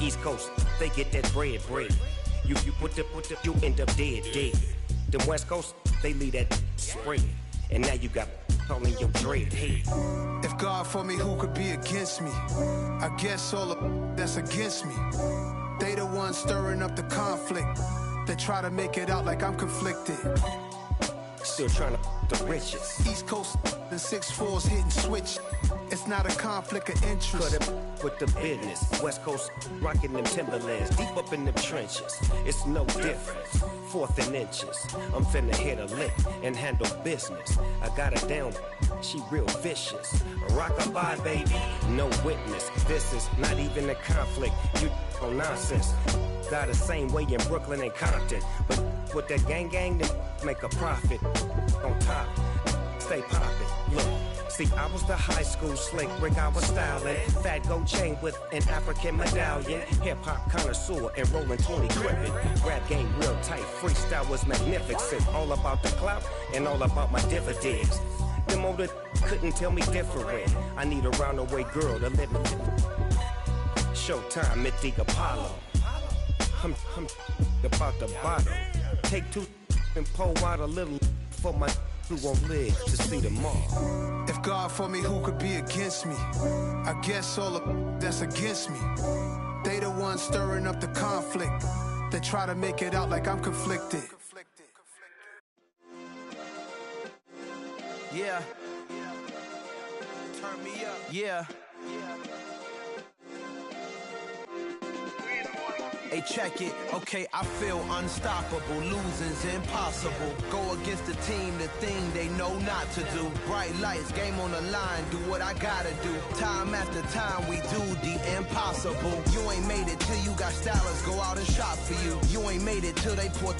East Coast, they get that bread. You put the, you end up dead. Them West Coast, they leave that spread. And now you got calling your dread head. If God for me, who could be against me? I guess all of that's against me. They the ones stirring up the conflict. They try to make it out like I'm conflicted. Still trying to the riches. East Coast and 6'4's hitting switch. It's not a conflict of interest. Cut it with the business. West Coast rocking them Timberlands, deep up in them trenches. It's no difference. 4th and inches. I'm finna hit a lick and handle business. I got her down, she real vicious. Rock-a-bye, baby, no witness. This is not even a conflict. You on nonsense. Got the same way in Brooklyn and Compton. But with that gang, then make a profit. On top, stay poppin'. Look. See, I was the high school slick Rick, I was styling. Fat gold chain with an African medallion. Hip-hop connoisseur and rolling 20 crippin'. Rap game real tight, freestyle was magnificent. All about the clout and all about my dividends. Them older couldn't tell me different. I need a round-away girl to live in. Showtime, Mythic Apollo. I'm about the bottom. Take 2 and pour out a little for my who won't live to see tomorrow. If God for me, who could be against me? I guess all of that's against me. They the ones stirring up the conflict. They try to make it out like I'm conflicted. Yeah. Turn me up. Yeah. Hey, check it, okay, I feel unstoppable. Losing's impossible. Go against the team, the thing they know not to do. Bright lights, game on the line, do what I gotta do. Time after time, we do the impossible. You ain't made it till you got stylists go out and shop for you. You ain't made it till they put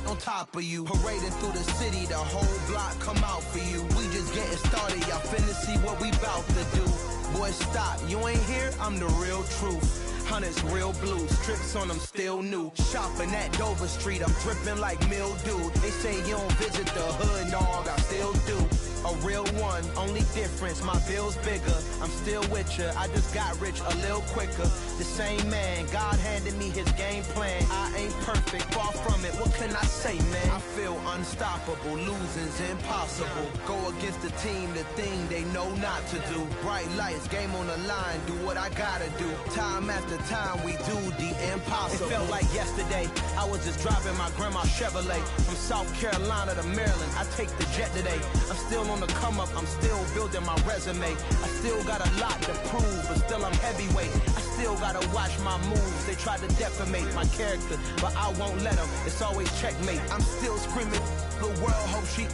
on top of you. Parading through the city, the whole block come out for you. We just getting started, y'all finna see what we bout to do. Boy, stop, you ain't here, I'm the real truth. Hunters, real blue, strips on them still new. Shopping at Dover Street, I'm dripping like mildew. They say you don't visit the hood, dog, I still do. A real one, only difference, my bill's bigger. I'm still with ya, I just got rich a little quicker. The same man, God handed me his game plan. I ain't perfect, far from it, what can I say, man? I feel unstoppable, losing's impossible. Go against the team, the thing they know not to do. Bright lights, game on the line, do what I gotta do. Time after time, we do the impossible. It felt like yesterday, I was just driving my grandma's Chevrolet. From South Carolina to Maryland, I take the jet today. I'm still on the come up, I'm still building my resume. I still got a lot to prove, but still I'm heavyweight. I still gotta watch my moves. They try to defamate my character, but I won't let them. It's always checkmate. I'm still screaming, the world hope she.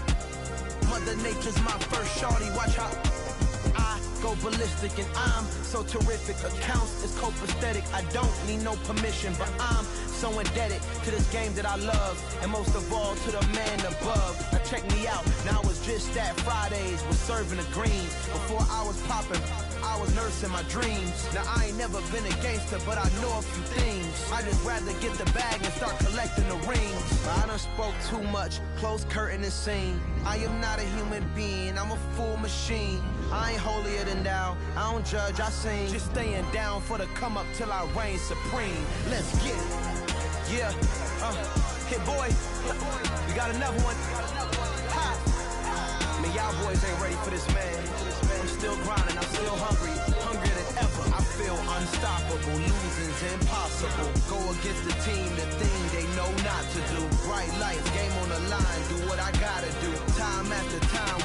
Mother Nature's my first shorty, watch how I go ballistic and I'm so terrific. Accounts is copacetic, I don't need no permission, but I'm so indebted to this game that I love, and most of all to the man above. Now check me out, now it's just that Fridays was serving the greens. Before I was popping, I was nursing my dreams. Now I ain't never been a gangster, but I know a few things. I just rather get the bag and start collecting the rings. I done spoke too much, close curtain and scene. I am not a human being, I'm a full machine. I ain't holier than thou, I don't judge, I sing. Just staying down for the come up till I reign supreme. Let's get it. Yeah, Hit Boy, we got another one. Ha. Man, y'all boys ain't ready for this, man. I'm still grinding, I'm still hungry, hungrier than ever. I feel unstoppable, losing's impossible. Go against the team, the thing they know not to do. Bright lights, game on the line, do what I gotta do. Time after time,